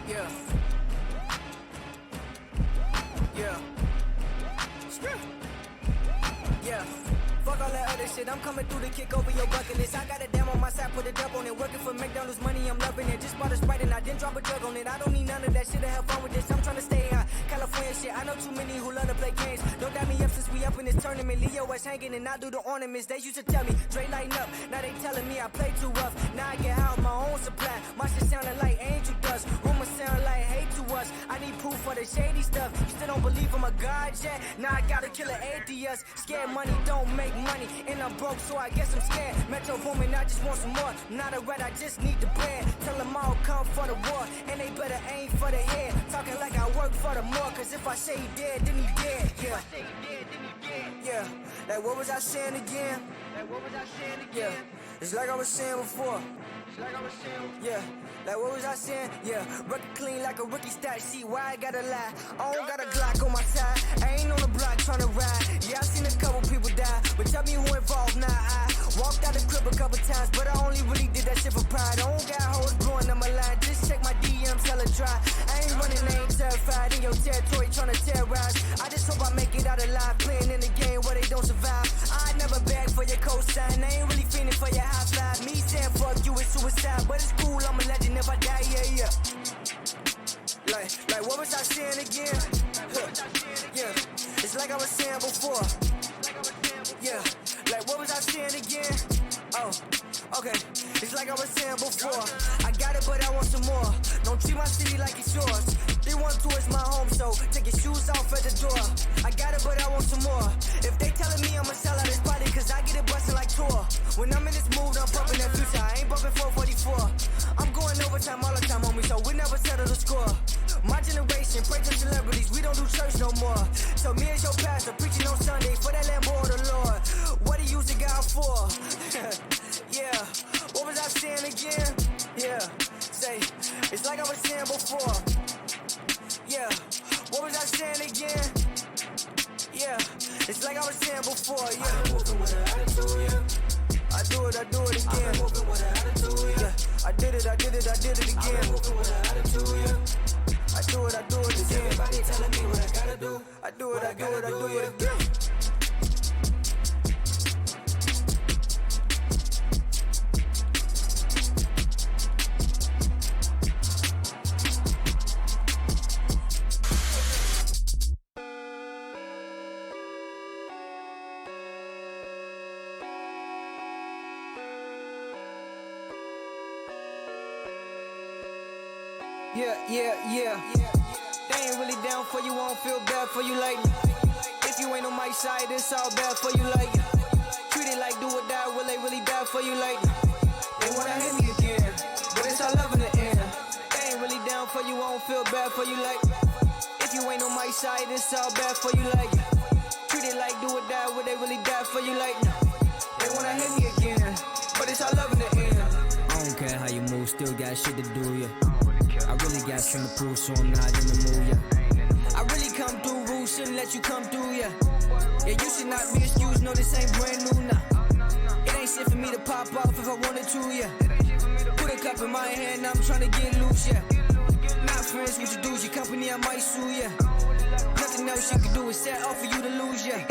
Yeah. Yeah. Yeah. Fuck all that other shit, I'm coming through to kick over your bucket list. I got a damn on my side, put a dub on it. Working for McDonald's money, I'm loving it. Just bought a Sprite and I didn't drop a drug on it. I don't need none of that shit to have fun with this. I'm trying to stay high, California shit. I know too many who love to play games. Don't doubt me up since we up in this tournament. Leo was hanging and I do the ornaments. They used to tell me, Dre lighten up. Now they telling me I play too rough. Now I get out my own supply. My shit sounding like angel dust. Rumors sound like hate to us. I need proof for the shady stuff. You still don't believe I'm a god yet? Now I gotta kill an atheist. Scared money don't make money. And I'm broke, so I guess I'm scared. Metro booming, I just want some more. Not a rat, I just need the bread. Tell them I'll come for the war. And they better aim for the head. Talking like I work for the more. Cause if I say he dead, then he dead. Yeah. Yeah. Like what was I saying again? Yeah. It's like I was saying before. Yeah, like what was I saying? Yeah, record clean like a rookie stat sheet. Why I gotta lie? I don't got a Glock on my side. I ain't on the block tryna ride. Yeah, I seen a couple people die, but tell me who involved. Nah, I walked out the crib a couple times, but I only really did that shit for pride. I don't got hoes blowing on my line. Just check my DMs, hella dry. I ain't running, I ain't terrified. In your territory tryna terrorize. I just hope I make it out alive. Playing in the game where they don't survive. I never beg for your cosign. I ain't really feeling for your high five. Me saying fuck you is suicide, but it's cool, I'm a legend if I die, yeah. Like what was I saying again? Yeah, it's like I was saying before. Yeah, like what was I saying again? Oh, okay, it's like I was saying before. I got it, but I want some more. Don't treat my city like it's yours. 312 is my home, so take your shoes off at the door. I got it, but I want some more. If they telling me I'ma sell out this body, cause I get it bustin' like tour. When I'm in this mood, I'm bumping that future. I ain't bumping 444. I'm going overtime all the time, homie, so we never settle the score. My generation, pray to celebrities, we don't do church no more. So me as your pastor, preaching on Sunday for that Lamb of the Lord. What he used to God for? Yeah, what was I saying again? Yeah, say, it's like I was saying before. Yeah, what was I saying again? Yeah, it's like I was saying before, yeah. I'm moving with an attitude, yeah. I do it again. I'm moving with an attitude, yeah. I did it again. I'm moving with an attitude, yeah. I do it again. Everybody telling me what I gotta do. I do it again. Yeah. They ain't really down for you, won't feel bad for you like. If you ain't on my side, it's all bad for you like. Treat it like do or die, will they really die for you like? They wanna hate me again, but it's all love in the end. They ain't really down for you, won't feel bad for you like. If you ain't on my side, it's all bad for you like. Treat it like do or die, will they really die for you like? They wanna hate me again, but it's all love in the end. I don't care how you move, still got shit to do, yeah. I really got something to prove, so I'm not in the mood, yeah. I really come through, rules shouldn't let you come through, yeah. Yeah, you should not be excused, no, this ain't brand new, nah. It ain't shit for me to pop off if I wanted to, yeah. Put a cup in my hand, I'm tryna get loose, yeah. Not friends with your dudes, your company, I might sue, yeah. Nothing else you can do is set off for you to lose, yeah.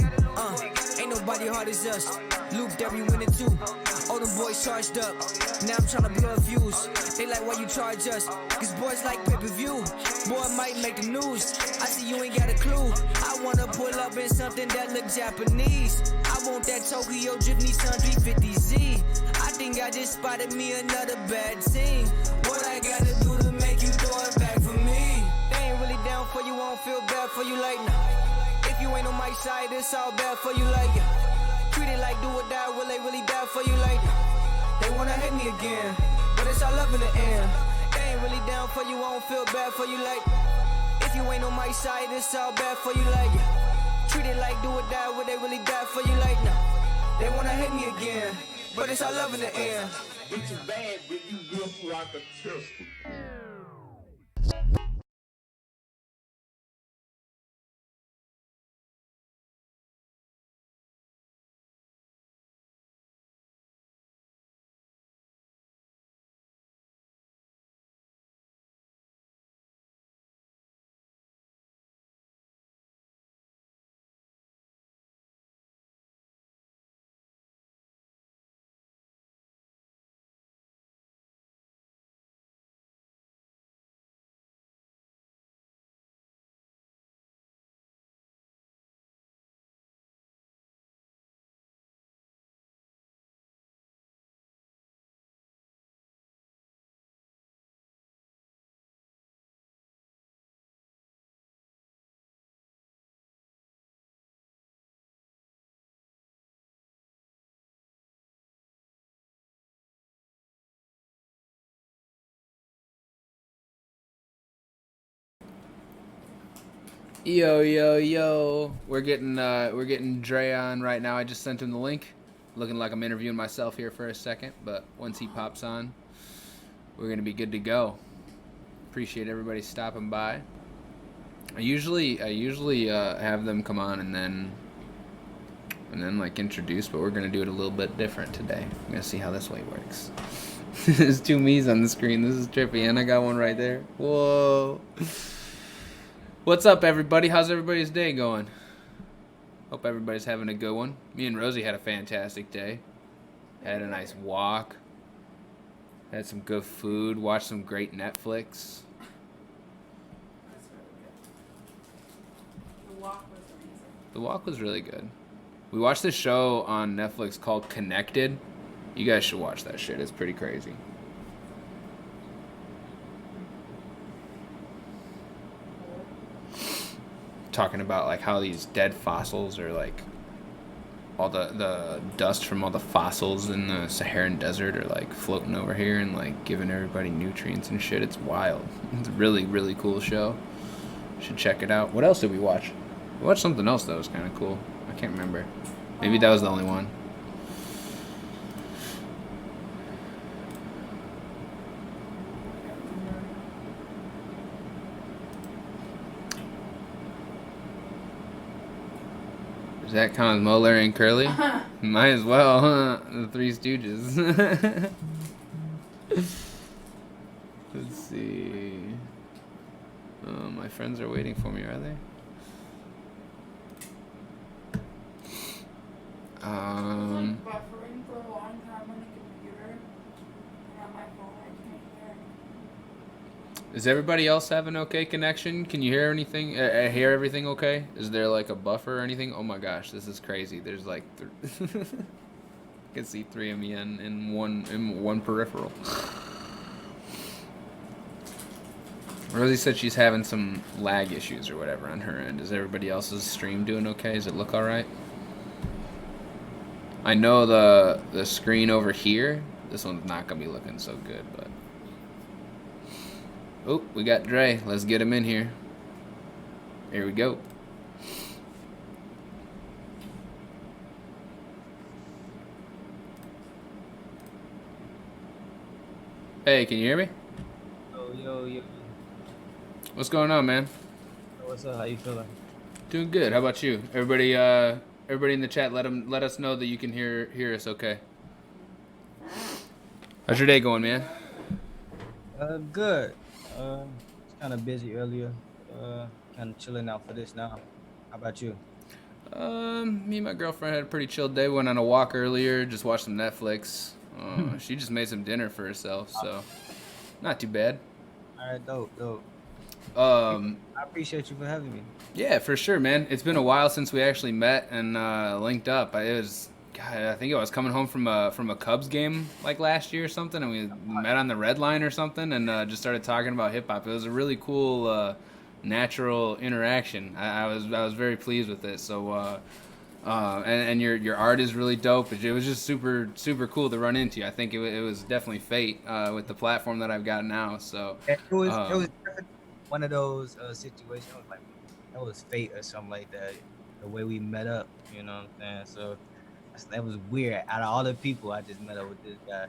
Ain't nobody hard as us. Looped every winner too. All them boys charged up. Now I'm tryna blow a fuse. They like why you charge us, cause boys like pay-per-view. Boy might make the news. I see you ain't got a clue. I wanna pull up in something that look Japanese. I want that Tokyo Drift Nissan 350Z. I think I just spotted me another bad scene. What I gotta do to make you throw it back for me? They ain't really down for you, won't feel bad for you like nah. If you ain't on my side, it's all bad for you like yeah. Treat it like do or die, will they really die for you like that? They wanna hate me again, but it's all love in the end. They ain't really down for you, won't feel bad for you like that. If you ain't on my side, it's all bad for you like yeah. Treat it like do or die, will they really die for you like that? They wanna hate me again, but it's all love in the end. It's bad when you look like a tester. Yo, yo, yo. We're getting Dre on right now. I just sent him the link. Looking like I'm interviewing myself here for a second, but once he pops on, we're gonna be good to go. Appreciate everybody stopping by. I usually have them come on and then like introduce, but we're gonna do it a little bit different today. I'm gonna see how this way works. There's two me's on the screen. This is trippy, and I got one right there. Whoa. What's up, everybody? How's everybody's day going? Hope everybody's having a good one. Me and Rosie had a fantastic day. Had a nice walk. Had some good food. Watched some great Netflix. That's really good. The walk was amazing. The walk was really good. We watched this show on Netflix called Connected. You guys should watch that shit. It's pretty crazy. Talking about like how these dead fossils are like all the dust from all the fossils in the Saharan desert are like floating over here and like giving everybody nutrients and shit. It's wild. It's a really, really cool show. Should check it out. What else did we watch? We watched something else that was kind of cool. I can't remember. Maybe that was the only one. Does that count as Molar and Curly? Might as well, huh? The Three Stooges. Let's see. My friends are waiting for me, are they? It's like buffering for a long time on the computer, and on my phone I can't hear. Is everybody else have an okay connection? Can you hear anything? Hear everything okay? Is there like a buffer or anything? Oh my gosh, this is crazy. There's like, I can see three of me in one peripheral. Rosie said she's having some lag issues or whatever on her end. Is everybody else's stream doing okay? Does it look all right? I know the screen over here, this one's not gonna be looking so good, but. Oh, we got Dre. Let's get him in here. Here we go. Hey, can you hear me? Yo. What's going on, man? What's up? How you feeling? Doing good. How about you? Everybody in the chat, let us know that you can hear us okay. How's your day going, man? Good. It's kind of busy earlier. Kind of chilling out for this now. How about you? Me and my girlfriend had a pretty chill day. Went on a walk earlier, just watched some Netflix. She just made some dinner for herself, so not too bad. All right, dope. I appreciate you for having me. Yeah, for sure, man. It's been a while since we actually met and linked up. I think I was coming home from a Cubs game like last year or something, and we met on the Red Line or something, and just started talking about hip hop. It was a really cool, natural interaction. I was very pleased with it. So, and your art is really dope. It was just super cool to run into you. I think it was definitely fate with the platform that I've got now. So It was definitely one of those situations. It was like it was fate or something like that. The way we met up, you know what I'm saying? So. That was weird. Out of all the people, I just met up with this guy.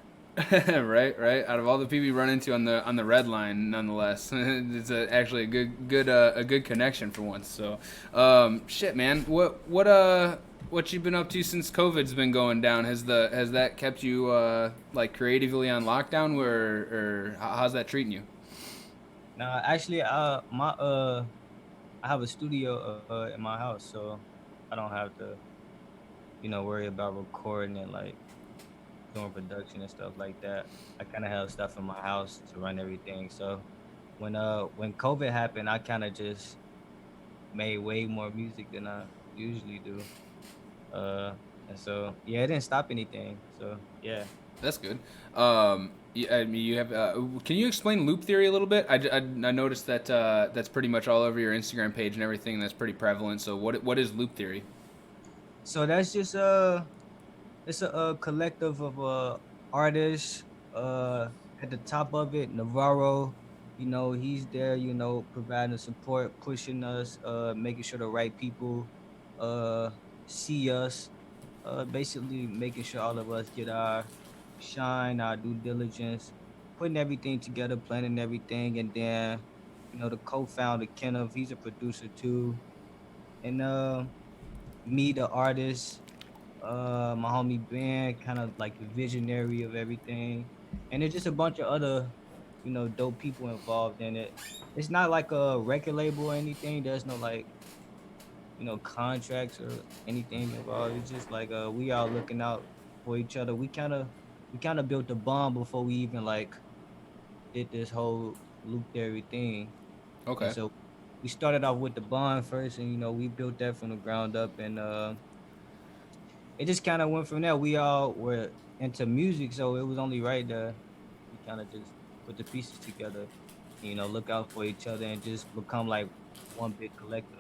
right. Out of all the people you run into on the Red Line, nonetheless, it's actually a good connection for once. So, shit, man. What you been up to since COVID's been going down? Has that kept you like creatively on lockdown, or how's that treating you? No, actually, I have a studio in my house, so I don't have to. Worry about recording and like doing production and stuff like that. I kind of have stuff in my house to run everything. So when COVID happened, I kind of just made way more music than I usually do. And so yeah, it didn't stop anything. So yeah, that's good. You have. Can you explain loop theory a little bit? I noticed that that's pretty much all over your Instagram page and everything. That's pretty prevalent. So what is loop theory? So that's just it's a collective of artists. At the top of it, Navarro, he's there, providing support, pushing us, making sure the right people uh see us, basically making sure all of us get our shine, our due diligence, putting everything together, planning everything, and then the co-founder Kenneth, he's a producer too, and me, the artist, my homie Ben, kind of like the visionary of everything, and there's just a bunch of other, dope people involved in it. It's not like a record label or anything. There's no like, contracts or anything involved. It's just like we all looking out for each other. We kind of built a bond before we even like did this whole Luke Theory thing, and Okay. so we started off with the bond first, and we built that from the ground up, and it just kind of went from there. We all were into music, so it was only right that we kind of just put the pieces together, look out for each other and just become like one big collective.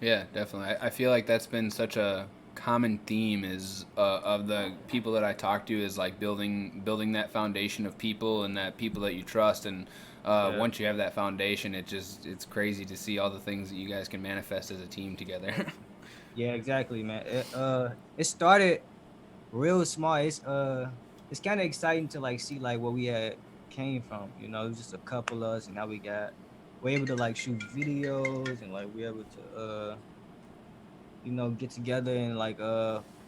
Yeah, definitely. I feel like that's been such a common theme is of the people that I talk to is like building that foundation of people and that people that you trust and Yeah. once you have that foundation it's crazy to see all the things that you guys can manifest as a team together. Yeah, exactly, man. It started real small. It's kind of exciting to like see like where we had came from. It was just a couple of us, and now we're able to like shoot videos, and like we're able to get together and like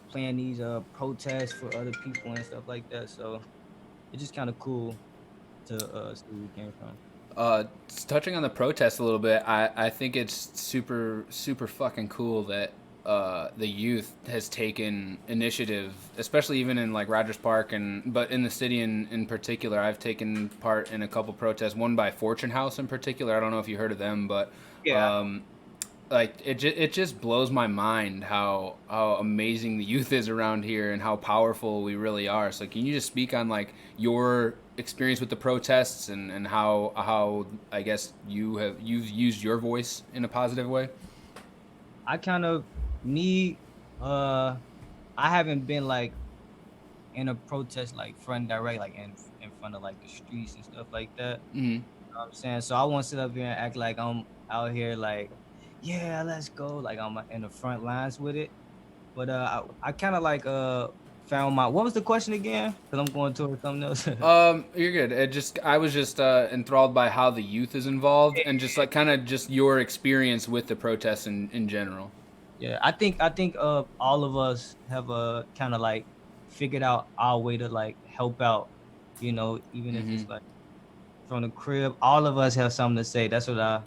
plan these protests for other people and stuff like that. So it's just kind of cool to see where we came from. Touching on the protest a little bit, I think it's super super fucking cool that the youth has taken initiative, especially even in like Rogers Park but in the city in particular. I've taken part in a couple protests, one by Fortune House in particular. I don't know if you heard of them, but Yeah. um, like it just blows my mind how amazing the youth is around here and how powerful we really are. So can you just speak on like your experience with the protests and how I guess you've used your voice in a positive way? I kind of me uh I haven't been like in a protest like front direct like in front of like the streets and stuff like that. Hmm. You know what I'm saying? So I won't sit up here and act like I'm out here like, yeah, let's go, like I'm in the front lines with it. But I kind of like found my, what was the question again? Because I'm going towards something else. You're good. I was just enthralled by how the youth is involved and just like kind of just your experience with the protests in general. Yeah, I think all of us have kind of like figured out our way to like help out, even if Hmm. it's like from the crib. All of us have something to say. That's what I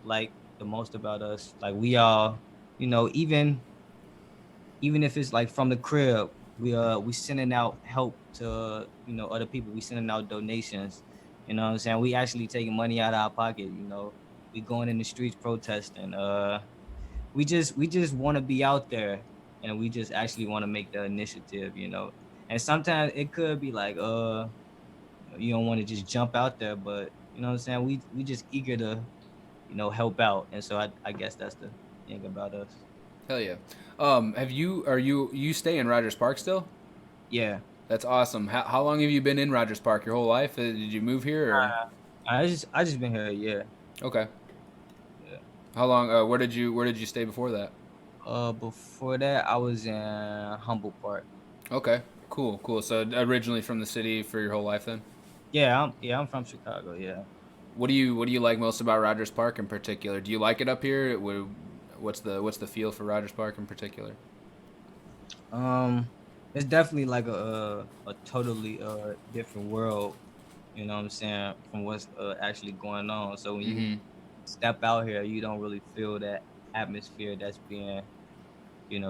like the most about us. Like we all, even if it's like from the crib, we sending out help to other people. We sending out donations. You know what I'm saying? We actually taking money out of our pocket. We going in the streets protesting. We just want to be out there, and we just actually want to make the initiative. And sometimes it could be like you don't want to just jump out there, but you know what I'm saying, we just eager to help out. And so I guess that's the thing about us. Hell yeah. Have you are you stay in Rogers Park still? Yeah. That's awesome. How long have you been in Rogers Park? Your whole life? Did you move here or? I just been here a year. Okay. Yeah. How long? Where did you stay before that? Before that I was in Humble Park. Okay. Cool. Cool. So originally from the city for your whole life then. Yeah, I'm from Chicago. Yeah. What do you like most about Rogers Park in particular? Do you like it up here? What's the feel for Rogers Park in particular? um it's definitely like a totally different world, you know what I'm saying, from what's actually going on. So when you Mm-hmm. step out here, you don't really feel that atmosphere that's being,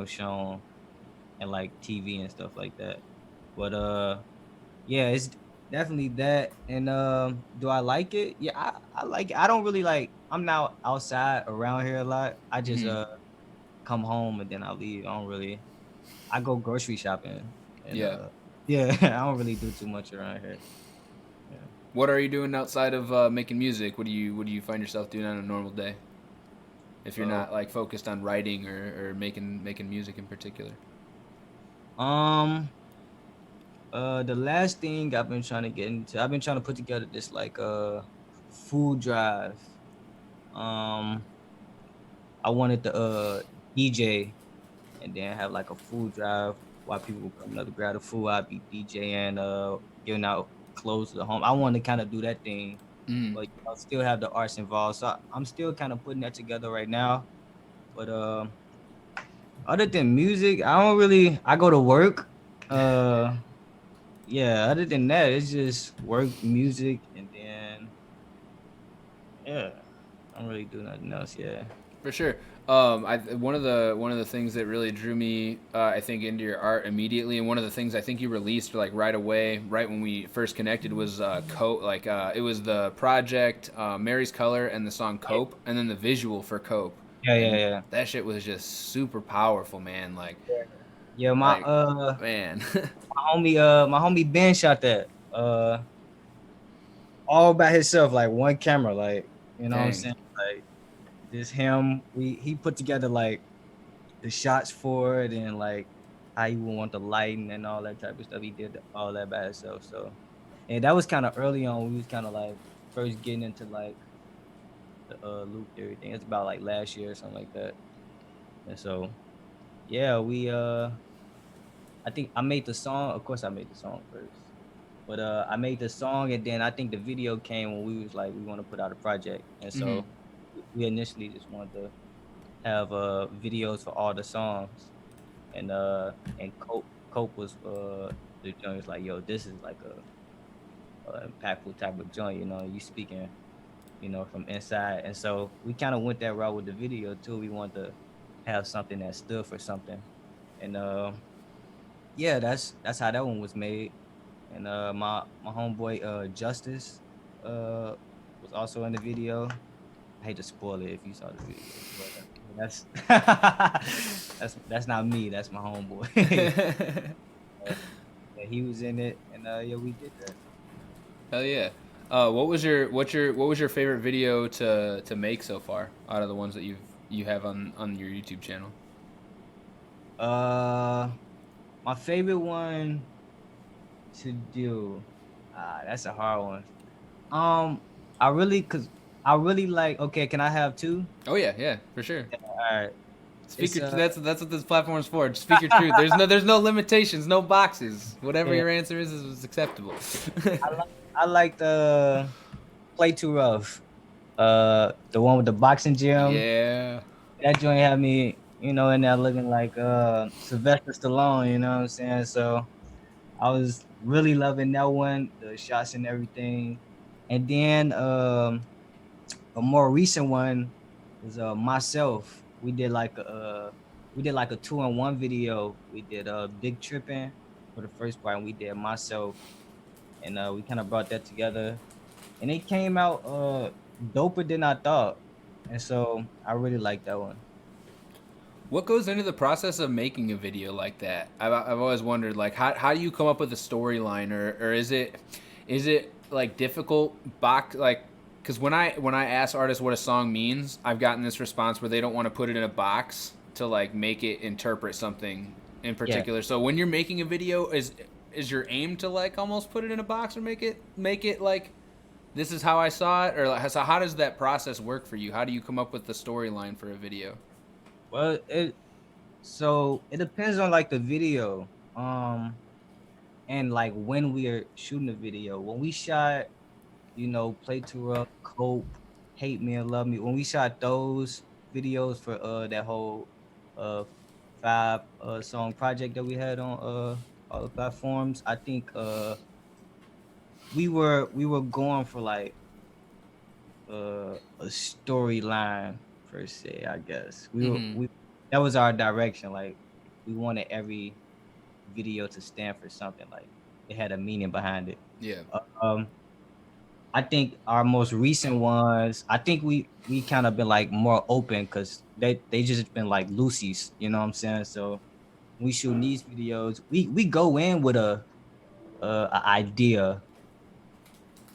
shown in like TV and stuff like that. But yeah, it's definitely that. And do I like it? Yeah, I like it. I don't really like, I'm now outside around here a lot. I just Mm-hmm. come home and then I leave. I go grocery shopping, and Yeah. yeah, I don't really do too much around here. Yeah. What are you doing outside of making music? What do you find yourself doing on a normal day? If you're Uh, not like focused on writing or making music in particular. um the last thing I've been trying to get into, I've been trying to put together this like food drive. Um, I wanted to DJ and then have like a food drive while people were coming up to grab the food. I'd be DJing, giving out clothes to the home. I wanted to kind of do that thing, Mm. but still have the arts involved. So I'm still kind of putting that together right now. But other than music, I don't really. I go to work. Yeah. Other than that, it's just work, music, and then yeah. I don't really do nothing else. Yeah. For sure. One of the things that really drew me, I think, into your art immediately, and one of the things I think you released like right away, right when we first connected, was Cope. Like it was the project Mary's Color and the song Cope, and then the visual for Cope. Yeah. Yeah. And Yeah. that shit was just super powerful, man. Yeah. Like man. My homie Ben shot that. All by himself, like one camera, like you know what I'm Dang. saying? Like just him. He put together like the shots for it and like how he would want the lighting and all that type of stuff. He did all that by himself. So and that was kind of early on. We was kind of like first getting into like the loop theory thing. It's about like last year or something like that. And so yeah, we I think I made the song. Of course I made the song first. But I made the song and then I think the video came when we was like we want to put out a project. And so we initially just wanted to have videos for all the songs. And Cope was the joint was like, yo, this is like a impactful type of joint, you know, you speaking, you know, from inside. And so we kind of went that route with the video too. We wanted to have something that stood for something. And yeah, that's how that one was made. And my homeboy Justice was also in the video. I hate to spoil it if you saw the video, but that's that's not me. That's my homeboy. Yeah, he was in it, and yeah, we did that. Hell yeah. What was your favorite video to make so far out of the ones that you have on your YouTube channel? My favorite one to do. That's a hard one. I really like. Okay, can I have two? Oh yeah, for sure. All right. Speak your, that's what this platform is for. Just speak your truth. There's no limitations, no boxes. Whatever your answer is acceptable. I like the Play Too Rough. The one with the boxing gym. Yeah. That joint had me, you know, in there looking like Sylvester Stallone. You know what I'm saying? So I was really loving that one, the shots and everything. And then a more recent one was myself. We did like a 2-in-1 video. We did Big Trippin' for the first part, and we did myself, and we kind of brought that together, and it came out doper than I thought, and so I really like that one. What goes into the process of making a video like that? I've always wondered, like, how do you come up with a storyline, or is it like difficult like, because when I ask artists what a song means, I've gotten this response where they don't want to put it in a box to like make it interpret something in particular. Yeah. So when you're making a video, is your aim to like almost put it in a box or make it like this is how I saw it, or like, so how does that process work for you? How do you come up with the storyline for a video? Well, it depends on like the video, and like when we are shooting the video. When we shot, you know, Play Too Rough, Cope, Hate Me and Love Me. When we shot those videos for that whole 5 song project that we had on all the platforms, I think we were going for like a storyline per se, I guess. We that was our direction. Like we wanted every video to stand for something, like it had a meaning behind it. Yeah. I think our most recent ones, I think we kind of been like more open because they just been like loosies, you know what I'm saying? So we shoot these videos, we go in with a idea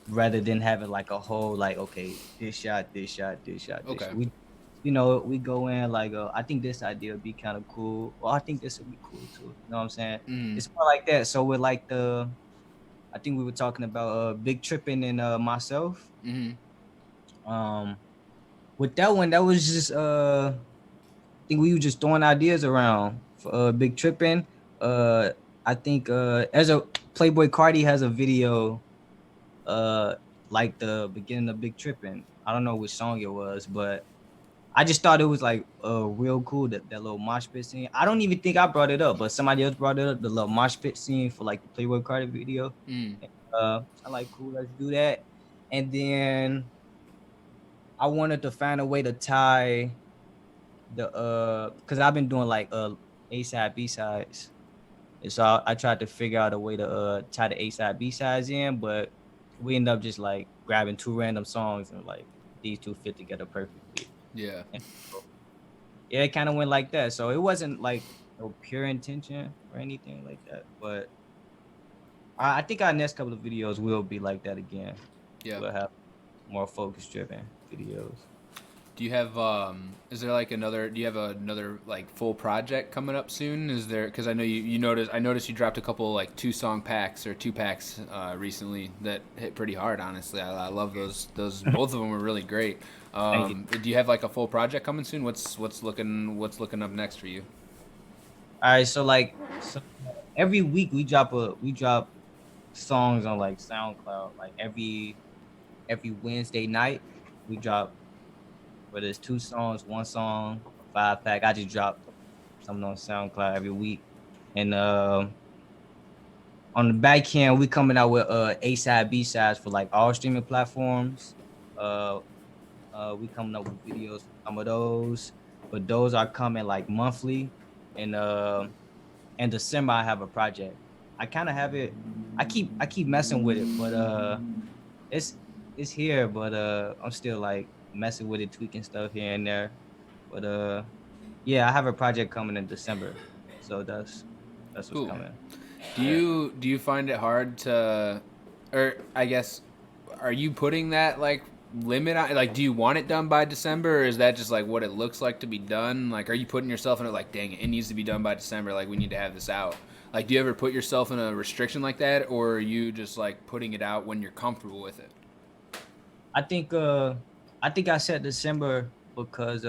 rather than having like a whole like, okay, this shot. Okay. We go in like, I think this idea would be kind of cool. Well, I think this would be cool too. You know what I'm saying? It's more like that. So with like I think we were talking about Big Trippin' and myself. Um, with that one, that was just I think we were just throwing ideas around for Big Trippin'. Uh, I think as a Playboy Cardi has a video uh like the beginning of Big Trippin'. I don't know which song it was, but I just thought it was like real cool that little mosh pit scene. I don't even think I brought it up, but somebody else brought it up, the little mosh pit scene for like the Playboy Cardi video. Mm. I like cool, let's do that. And then I wanted to find a way to tie the because I've been doing like A side B sides. And so I tried to figure out a way to tie the A side B sides in, but we end up just like grabbing two random songs and like these two fit together perfectly. Yeah. And so, yeah, it kind of went like that. So it wasn't like no pure intention or anything like that. But I think our next couple of videos will be like that again. Yeah. We'll have more focus driven videos. Do you have is there like another do you have another like full project coming up soon? Is there, cuz I know you noticed I noticed you dropped a couple like 2-song packs or 2 packs recently that hit pretty hard, honestly. I love those both of them were really great. Thank you. Do you have like a full project coming soon? What's looking up next for you? All right, so every week we drop songs on like SoundCloud. Like every Wednesday night we drop, whether it's 2 songs, 1 song, a 5 pack. I just drop something on SoundCloud every week. And on the back end, we coming out with A side, B sides for like all streaming platforms. Uh, we coming up with videos for some of those, but those are coming like monthly. And in December, I have a project. I kind of have it. I keep messing with it, but it's it's here. But I'm still like messing with it, tweaking stuff here and there. But yeah, I have a project coming in December, so that's what's Cool. coming. Do you find it hard to, or I guess, are you putting that like limit on? Like, do you want it done by December, or is that just like what it looks like to be done? Like, are you putting yourself in it like, dang it, it needs to be done by December. Like, we need to have this out. Like, do you ever put yourself in a restriction like that, or are you just like putting it out when you're comfortable with it? I think I said December because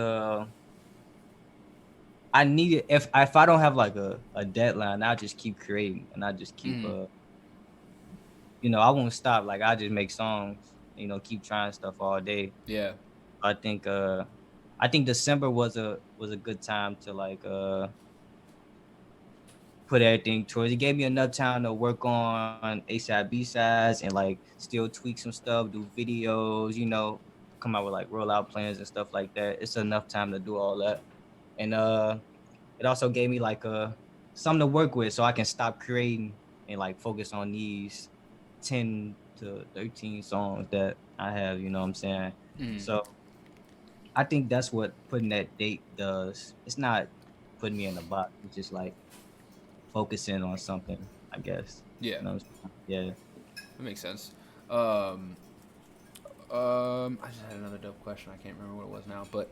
I need it. If I don't have like a deadline, I'll just keep creating and I just keep I won't stop. Like I just make songs, keep trying stuff all day. Yeah. I think December was a good time to like put everything towards. It gave me enough time to work on A side, B sides, and like still tweak some stuff, do videos, come out with like rollout plans and stuff like that. It's enough time to do all that, and it also gave me like something to work with, so I can stop creating and like focus on these 10 to 13 songs that I have. You know what I'm saying? So I think that's what putting that date does. It's not putting me in a box. It's just like focusing on something, I guess. Yeah. You know what I'm saying? Yeah. That makes sense. I just had another dope question. I can't remember what it was now. But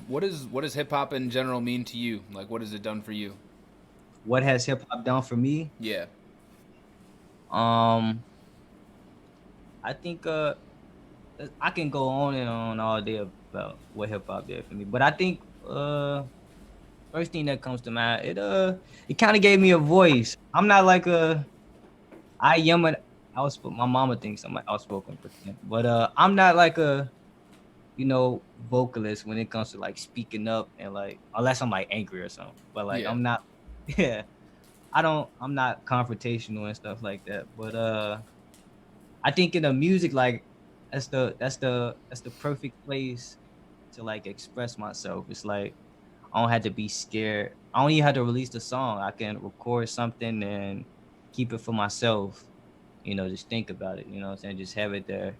what does hip hop in general mean to you? Like, what has it done for you? What has hip hop done for me? Yeah. I think I can go on and on all day about what hip hop did for me, but I think first thing that comes to mind, it kind of gave me a voice. I'm not like I am an outspoken. My mama thinks I'm an outspoken person, but I'm not like a vocalist when it comes to like speaking up and like unless I'm like angry or something. But like Yeah. I'm not. Yeah, I'm not confrontational and stuff like that. But I think in the music, like that's the perfect place to like express myself. It's like I don't have to be scared. I don't even have to release the song. I can record something and keep it for myself. Just think about it. You know what I'm saying? Just have it there,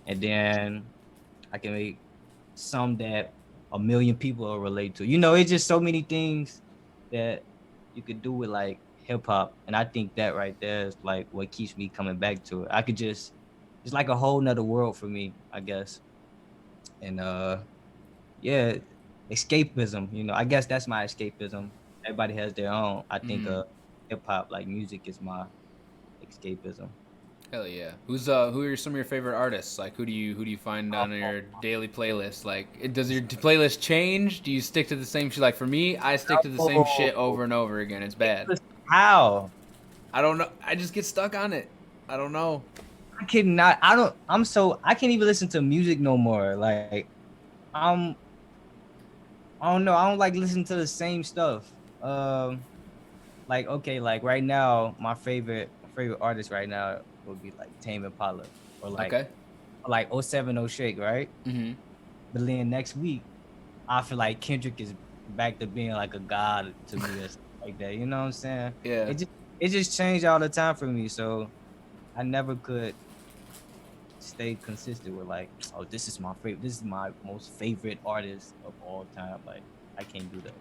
and then I can make some that a million people will relate to. It's just so many things that you could do with like hip hop, and I think that right there is like what keeps me coming back to it. It's like a whole nother world for me, I guess. And yeah, escapism. I guess that's my escapism. Everybody has their own. I think hip hop, like music, is my escapism. Hell yeah. Who are some of your favorite artists? Like who do you find on your daily playlist? Like does your playlist change? Do you stick to the same shit? Like for me, I stick to the same shit over and over again. It's bad. How? I don't know. I just get stuck on it. I don't know. I cannot. I don't. I'm so. I can't even listen to music no more. Like, I'm. I don't know. I don't like listening to the same stuff. Like okay, like right now, my favorite artist right now would be like Tame Impala Okay. or like oh 07 Oh Shake, right? Mhm. But then next week, I feel like Kendrick is back to being like a god to me or something like that. You know what I'm saying? Yeah. It just changed all the time for me. So I never could stay consistent with like, oh, this is my favorite. This is my most favorite artist of all time. Like I can't do that.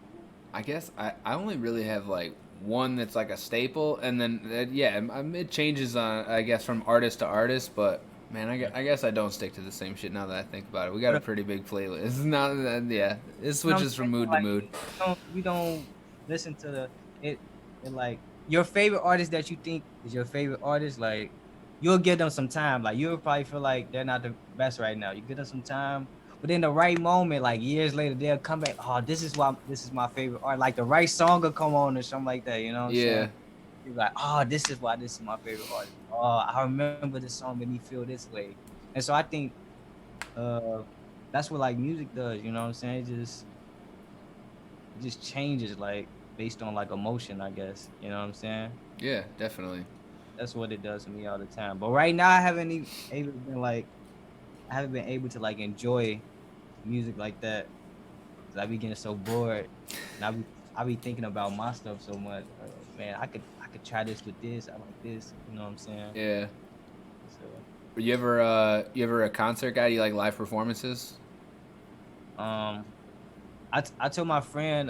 I guess I only really have like one that's like a staple, and then yeah, it changes on I guess from artist to artist, but man, I guess I don't stick to the same shit now that I think about it. We got a pretty big playlist. Now that yeah, it switches from mood to mood. We don't listen to it like your favorite artist that you think is your favorite artist. Like you'll give them some time. Like you'll probably feel like they're not the best right now. You give them some time, but in the right moment, like years later, they'll come back. Oh, this is my favorite art. Like the right song will come on or something like that. You know what I'm Yeah. saying? You're like, oh, this is why this is my favorite artist. Oh, I remember this song made me feel this way. And so I think uh that's what like music does, you know what I'm saying? It just changes like based on like emotion, I guess. You know what I'm saying? Yeah, definitely. That's what it does to me all the time. But right now I haven't even able been like I haven't been able to like enjoy music like that. 'Cause I be getting so bored. And I be thinking about my stuff so much. Man, I could try this with this. I like this. You know what I'm saying? Yeah. So Were you ever a concert guy? Do you like live performances? I told my friend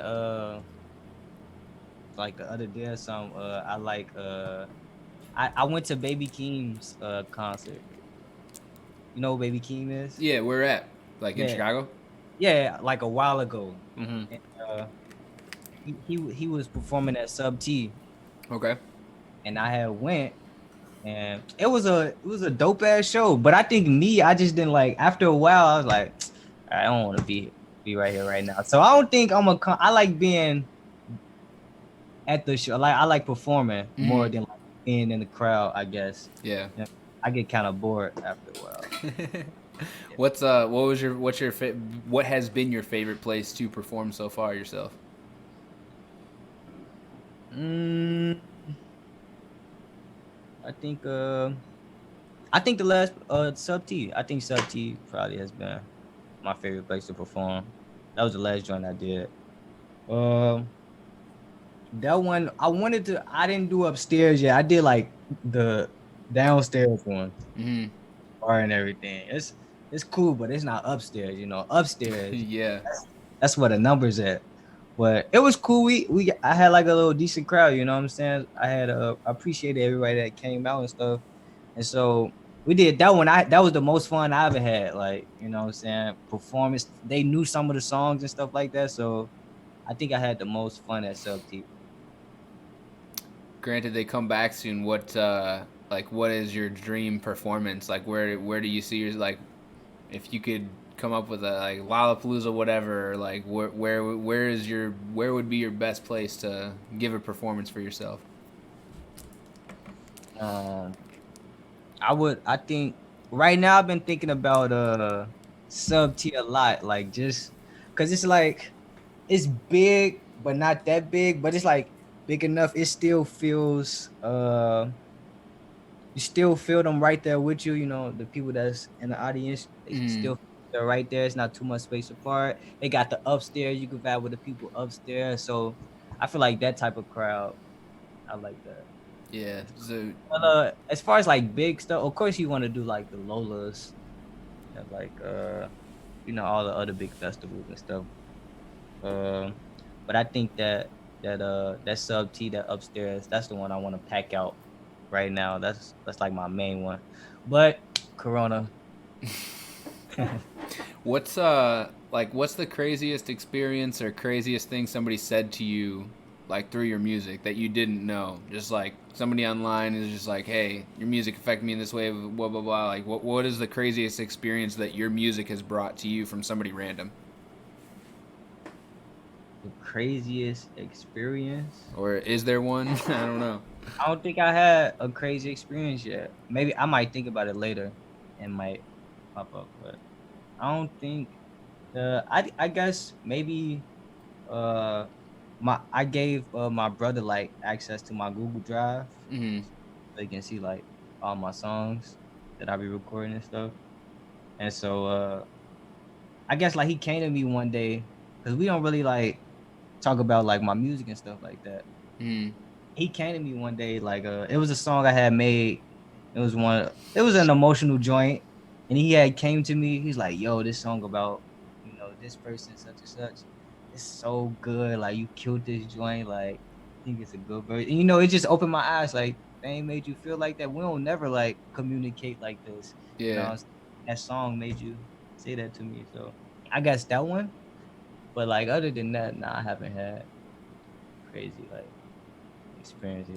like the other day or something, I like I went to Baby Keem's concert. You know who Baby Keem is? Yeah, where at? Like in Yeah. Chicago? Yeah, like a while ago. Mhm. And, he was performing at Sub T, Okay. and I had went, and it was a dope ass show. But I think I just didn't like. After a while, I was like, I don't want to be right here right now. So I don't think I like being at the show. Like I like performing more than like being in the crowd, I guess. Yeah. Yeah, I get kind of bored after a while. What has been your favorite place to perform so far yourself? I think the last Sub T. I think Sub T probably has been my favorite place to perform. That was the last joint I did. That one I didn't do upstairs yet. I did like the downstairs one. Mm-hmm. Bar and everything. It's cool, but it's not upstairs, you know. Upstairs, Yeah. that's where the numbers at. But it was cool. I had like a little decent crowd, you know what I'm saying? I appreciated everybody that came out and stuff. And so we did that one. That was the most fun I ever had. Like, you know what I'm saying? Performance. They knew some of the songs and stuff like that. So I think I had the most fun at Sub T. Granted, they come back soon. What is your dream performance? Like, where do you see your like, if you could come up with a like Lollapalooza, whatever, like where would be your best place to give a performance for yourself? I think right now I've been thinking about Sub T a lot, like just cause it's like it's big but not that big, but it's like big enough. It still feels you still feel them right there with you, you know, the people that's in the audience, they're right there. It's not too much space apart. They got the upstairs, you can vibe with the people upstairs. So I feel like that type of crowd, I like that. Yeah. So But as far as like big stuff, of course you want to do like the Lolas and like you know, all the other big festivals and stuff. But I think that Sub T, that upstairs, that's the one I want to pack out right now. That's like my main one. But Corona. what's the craziest experience or craziest thing somebody said to you like through your music that you didn't know? Just like somebody online is just like, hey, your music affected me in this way, blah blah blah. Like, what is the craziest experience that your music has brought to you from somebody random? The craziest experience. Or is there one? I don't know. I don't think I had a crazy experience yet. Maybe I might think about it later and might pop up, but I don't think I guess maybe uh I gave my brother like access to my Google Drive Hmm. so he can see like all my songs that I be recording and stuff. And so I guess like he came to me one day because we don't really like talk about like my music and stuff like that. Hmm. He came to me one day like it was a song I had made. It was an emotional joint, and he had came to me. He's like, "Yo, this song about this person such and such. It's so good. Like you killed this joint. Like I think it's a good version. It just opened my eyes. Like they ain't made you feel like that. We don't never like communicate like this. Yeah. That song made you say that to me. So I guess that one. But like other than that, nah, I haven't had crazy like experience.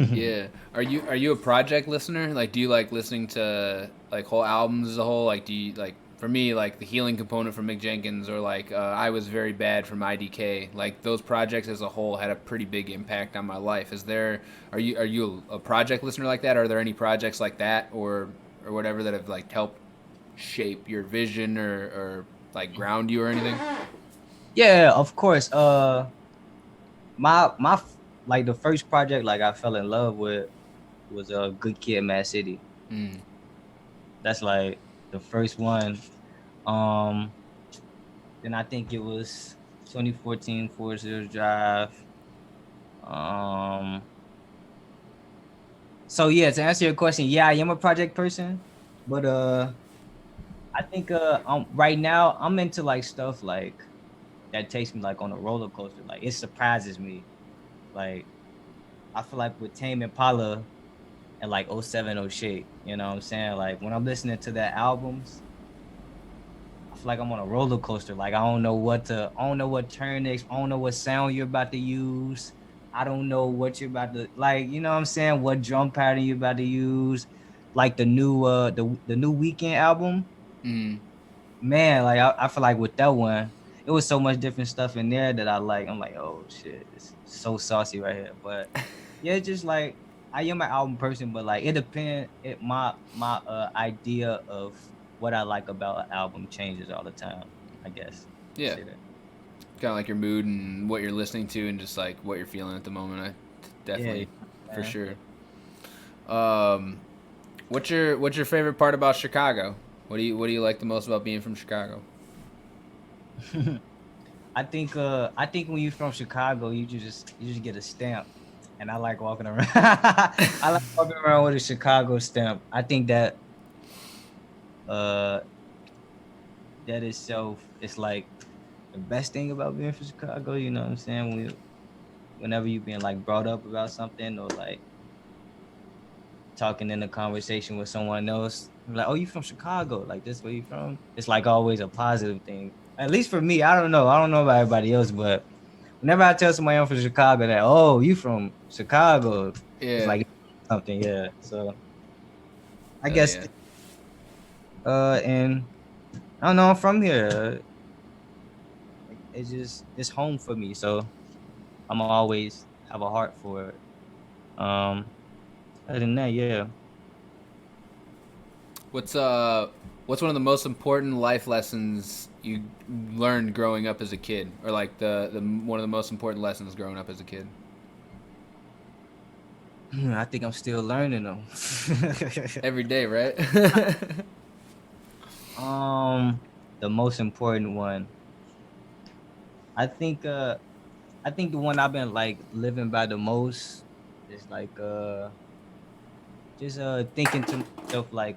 Yeah. Yeah. Are you a project listener? Like, do you like listening to like whole albums as a whole? Like, do you like for me like the healing component from Mick Jenkins or like I Was Very Bad from IDK? Like those projects as a whole had a pretty big impact on my life. Are you a project listener like that? Are there any projects like that or whatever that have like helped shape your vision or like ground you or anything? Yeah, of course. Like the first project like I fell in love with was a Good Kid, Mad City. Mm. That's like the first one. Um, then I think it was 2014 Forest Hills Drive. Um, so yeah, to answer your question, yeah, I am a project person, but I think right now I'm into like stuff like that takes me like on a roller coaster. Like it surprises me. Like I feel like with Tame Impala and like '07, '08, you know what I'm saying? Like when I'm listening to their albums, I feel like I'm on a roller coaster. Like I don't know what turn next, I don't know what sound you're about to use. I don't know what you're about to like, you know what I'm saying? What drum pattern you're about to use. Like the new Weekend album, Mm. man, like I feel like with that one, it was so much different stuff in there that I like. I'm like, oh shit, it's so saucy right here. But yeah, it's just like I am an album person, but like it depends. My idea of what I like about an album changes all the time. I guess you could Yeah. say that. Kind of like your mood and what you're listening to and just like what you're feeling at the moment. Yeah, Definitely, for man. sure. Um, what's your favorite part about Chicago? What do you like the most about being from Chicago? I think when you're from Chicago, you just get a stamp, and I like walking around. I like walking around with a Chicago stamp. I think that uh that itself is like the best thing about being from Chicago. You know what I'm saying? Whenever you being like brought up about something or like talking in a conversation with someone else, I'm like, oh, you from Chicago? Like this where you from? It's like always a positive thing. At least for me, I don't know. I don't know about everybody else, but whenever I tell somebody I'm from Chicago, that oh, you from Chicago, it's Yeah. like something, yeah. So I Hell guess yeah. and I don't know, I'm from here. It's home for me, so I'm always have a heart for it. Um, other than that, yeah. What's uh what's one of the most important life lessons you learned growing up as a kid, or like the one of the most important lessons growing up as a kid? I think I'm still learning them. Every day, right? um, the most important one, I think. I think the one I've been like living by the most is like just thinking to myself like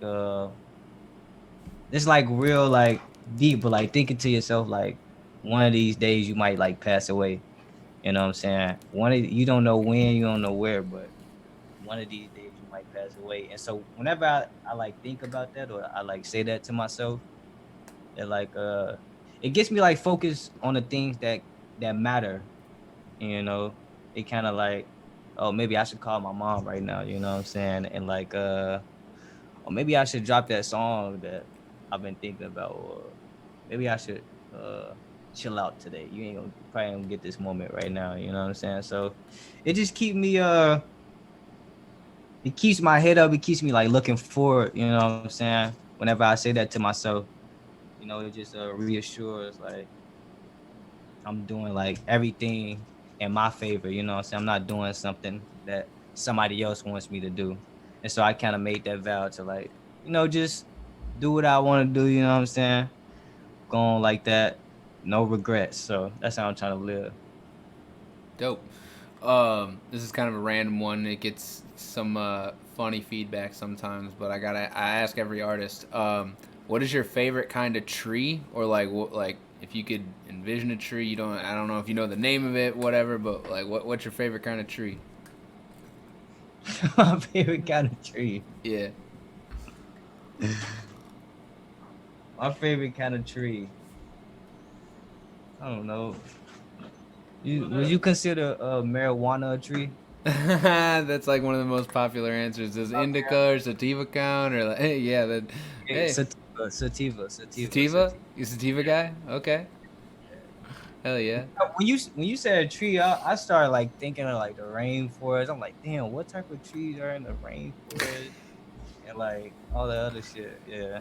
it's like real like deep, but like thinking to yourself like one of these days you might like pass away. You know what I'm saying? You don't know when, you don't know where, but one of these days you might pass away. And so whenever I like think about that or I like say that to myself, it like it gets me like focused on the things that matter. You know, it kind of like, oh, maybe I should call my mom right now, you know what I'm saying? And like, or maybe I should drop that song that I've been thinking about, or maybe I should chill out today. You ain't gonna probably gonna get this moment right now, you know what I'm saying? So it just keep me it keeps my head up, it keeps me like looking forward, you know what I'm saying? Whenever I say that to myself, you know, it just reassures like I'm doing like everything in my favor, you know what I'm saying? I'm not doing something that somebody else wants me to do. And so I kind of made that vow to like, you know, just do what I want to do, you know what I'm saying? Going like that, no regrets. So that's how I'm trying to live. Dope. This is kind of a random one. It gets some funny feedback sometimes, but I ask every artist, what is your favorite kind of tree, or like what, like if you could envision a tree, I don't know if you know the name of it, whatever, but like what's your favorite kind of tree? My favorite kind of tree. Yeah. My favorite kind of tree. I don't know. Would you consider marijuana a tree? That's like one of the most popular answers. Does indica or sativa count, or like, hey, yeah, that, Hey, hey, sativa. sativa? You sativa guy? Okay. Hell yeah. When you said a tree, I started like thinking of like the rainforest. I'm like, damn, what type of trees are in the rainforest? And like all the other shit. Yeah.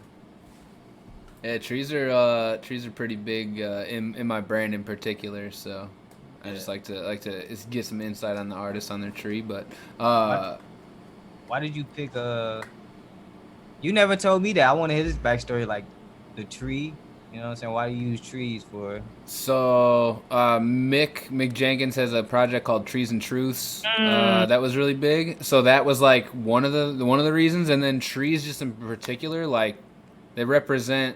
Yeah, trees are pretty big in my brand in particular. So I just like to get some insight on the artist on their tree. But Why did you pick you never told me that. I want to hear this backstory, like the tree. You know what I'm saying? Why do you use trees for? so Mick Jenkins has a project called Trees and Truths that was really big. So that was like one of the reasons. And then trees, just in particular, like they represent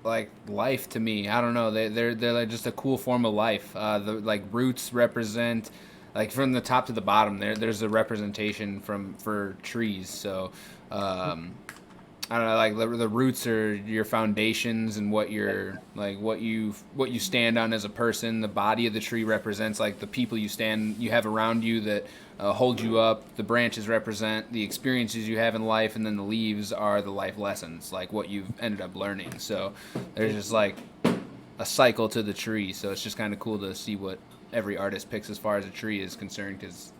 like life to me. I don't know. They're like just a cool form of life. The like roots represent like from the top to the bottom. There's a representation for trees. So I don't know. Like the roots are your foundations and what you're like what you stand on as a person. The body of the tree represents like the people you have around you that hold you up. The branches represent the experiences you have in life, and then the leaves are the life lessons, like what you've ended up learning. So there's just like a cycle to the tree. So it's just kind of cool to see what every artist picks as far as a tree is concerned, because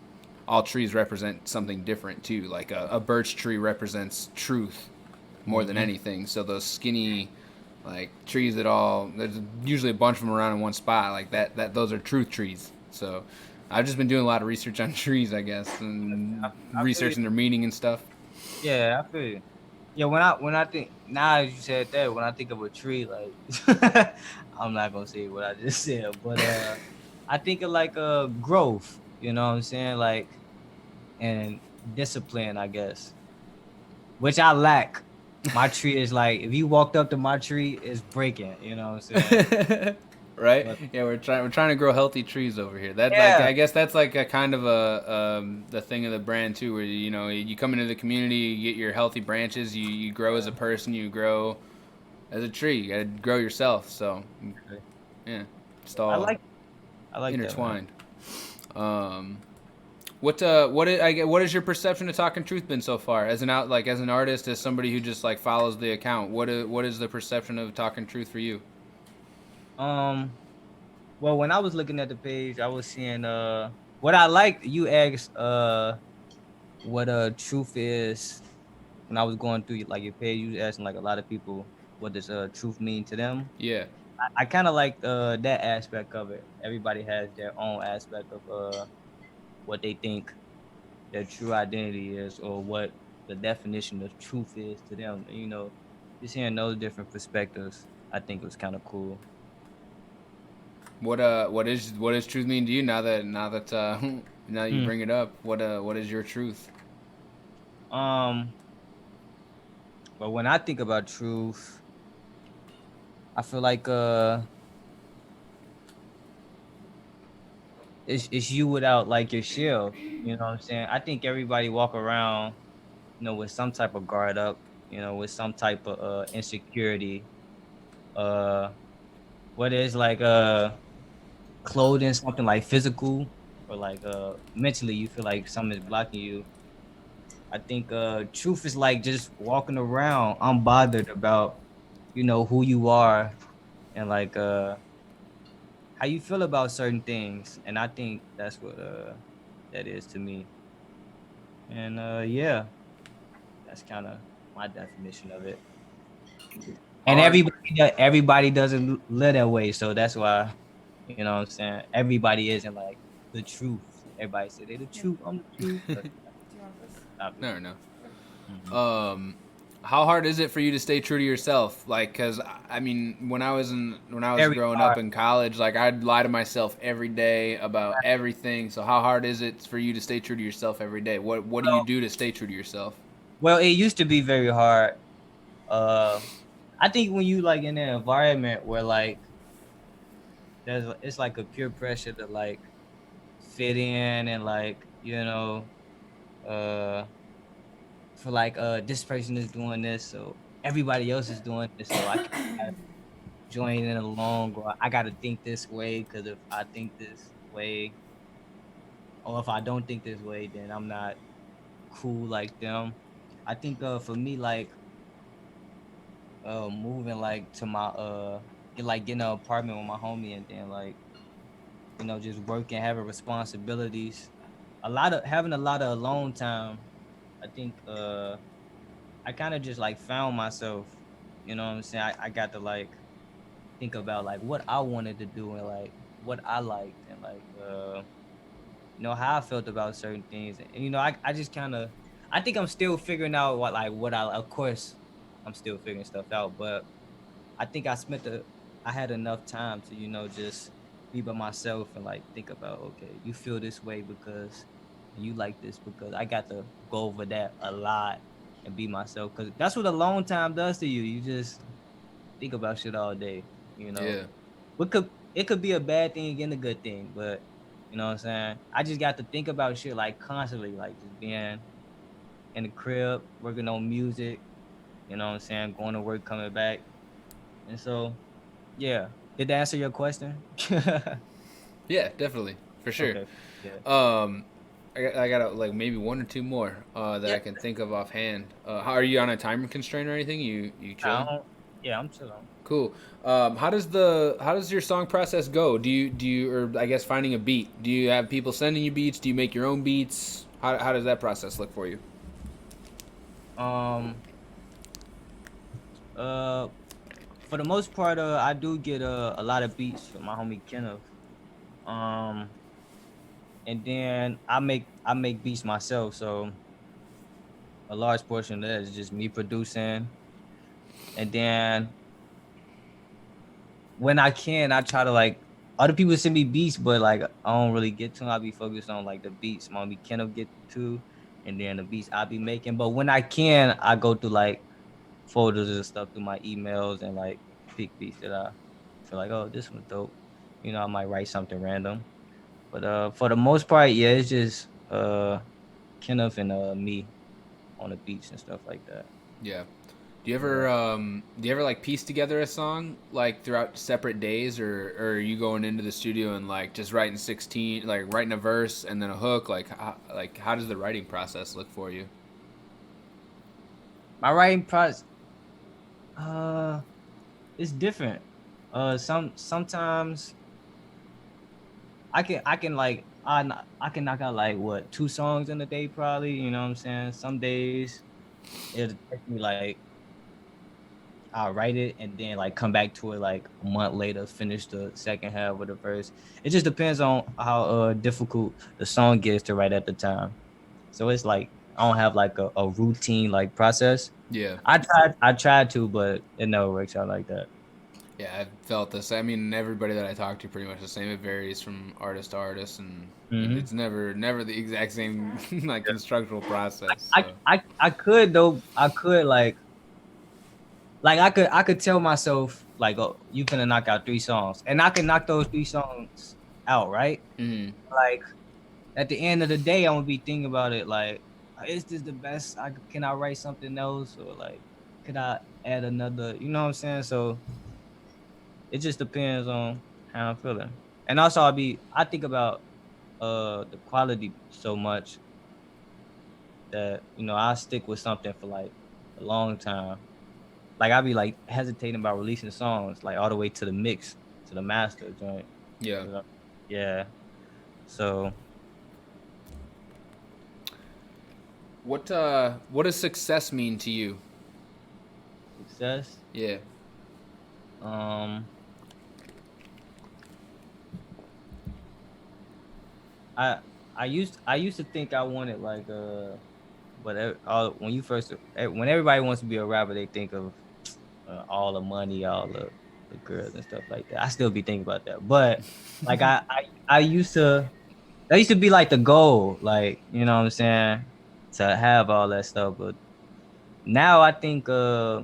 all trees represent something different too. Like a birch tree represents truth more than anything. So those skinny like trees there's usually a bunch of them around in one spot like that those are truth trees. So I've just been doing a lot of research on trees, I guess, and researching their meaning and stuff. Yeah, I feel you. Yeah, when I think now as you said that, when I think of a tree, like I'm not gonna say what I just said, but I think of like growth. You know what I'm saying? Like and discipline, I guess, which I lack. My tree is like if you walked up to my tree, it's breaking. You know what I'm saying? Right? But, Yeah, we're trying to grow healthy trees over here. That yeah. like I guess that's like a kind of a the thing of the brand too, where you come into the community, you get your healthy branches, you grow as a person, you grow as a tree. You gotta grow yourself. So yeah, it's all I like intertwined. What is your perception of Talking Truth been so far as an artist, as somebody who just like follows the account? What is the perception of Talking Truth for you? Well, when I was looking at the page, I was seeing what I liked. You asked what truth is. When I was going through like your page, you was asking like a lot of people what does truth mean to them. Yeah. I kind of like that aspect of it. Everybody has their own aspect of what they think their true identity is, or what the definition of truth is to them. You know, just hearing those different perspectives, I think was kind of cool. What does truth mean to you now that now you bring it up? What is your truth? But when I think about truth, I feel like it's you without like your shell. You know what I'm saying? I think everybody walk around, you know, with some type of guard up, you know, with some type of insecurity. Whether it's like clothing, something like physical, or like mentally you feel like something is blocking you. I think truth is like just walking around unbothered about, who you are and like how you feel about certain things. And I think that's what that is to me. And yeah, that's kind of my definition of it. And Hard. everybody doesn't live that way, so that's why, what I'm saying, everybody isn't like the truth. Everybody say they the truth, I'm the truth. But Do you want this? not me. No, no. Mhm. How hard is it for you to stay true to yourself? Like, cause I mean, when I was Very growing up hard. in college, like I'd lie to myself every day about everything. So how hard is it for you to stay true to yourself every day? What do you do to stay true to yourself? Well, it used to be very hard. Uh, I think when you like in an environment where like it's like a pure pressure to like fit in and like uh for like this person is doing this, so everybody else is doing this, so I can't join in along, or I gotta think this way because if I think this way, or if I don't think this way, then I'm not cool like them. I think for me, like moving like to my getting an apartment with my homie, and then like just working, having responsibilities, having a lot of alone time. I think I kind of just like found myself. You know what I'm saying? I got to like think about like what I wanted to do and like what I liked and like how I felt about certain things. And I just kind of, I think I'm still figuring out what I, of course I'm still figuring stuff out, but I think I had enough time to just be by myself and like think about, okay, you feel this way because you like this, because I got to go over that a lot and be myself, because that's what alone time does to you. You just think about shit all day, you know. Yeah. It could be a bad thing and a good thing, but you know what I'm saying? I just got to think about shit like constantly, like just being in the crib, working on music, you know what I'm saying, going to work, coming back. And so yeah. Did that answer your question? Yeah, definitely, for sure. Okay. Yeah. Um, I got like maybe one or two more that Yeah. I can think of offhand. How are you on a time constraint or anything? You I chilling? don't, yeah, I'm chilling. Cool. How does your song process go? Do you or I guess finding a beat? Do you have people sending you beats? Do you make your own beats? How does that process look for you? Um uh for the most part, I do get a lot of beats from my homie Kenneth. Um and then I make beats myself, so a large portion of that is just me producing. And then when I can, I try to like other people send me beats, but like I don't really get to them. I'll be focused on like the beats my homie Kenneth get to, and then the beats I'll be making. But when I can, I go through like folders and stuff through my emails and like pick beats that I feel like, oh, this one's dope. I might write something random. But for the most part, yeah, it's just Kenneth and me on the beats and stuff like that. Yeah. Yeah. Do you ever like piece together a song like throughout separate days, or are you going into the studio and like just writing 16, like writing a verse and then a hook? Like how does the writing process look for you? My writing process, uh, it's different. Sometimes I can like I can knock out like what 2 songs in a day probably. You know what I'm saying? Some days it'll take me like I'll write it and then like come back to it like a month later, finish the second half of the verse. It just depends on how difficult the song gets to write at the time. So it's like I don't have like a routine like process. Yeah. I tried to, but it never works out like that. Yeah, I've felt this. I mean, everybody that I talk to pretty much the same. It varies from artist to artist, and Hmm. it's never the exact same like constructional process. I, So I I could though. I could like I could tell myself like, oh, you finna knock out 3 songs, and I can knock those 3 songs out, right? mm, Like at the end of the day, I'm gonna be thinking about it like, is this the best? Can I write something else, or like could I add another? You know what I'm saying? So it just depends on how I'm feeling, and also I think about the quality so much that I'll stick with something for like a long time. Like I'll be like hesitating about releasing songs like all the way to the mix, to the master joint. Yeah. Yeah. So What does success mean to you? success. Yeah. Um I I used to think I wanted like but when when everybody wants to be a rapper, they think of all the money, all the girls and stuff like that. I still be thinking about that, but like I used to that used to be like the goal, like what I'm saying, to have all that stuff. But now I think I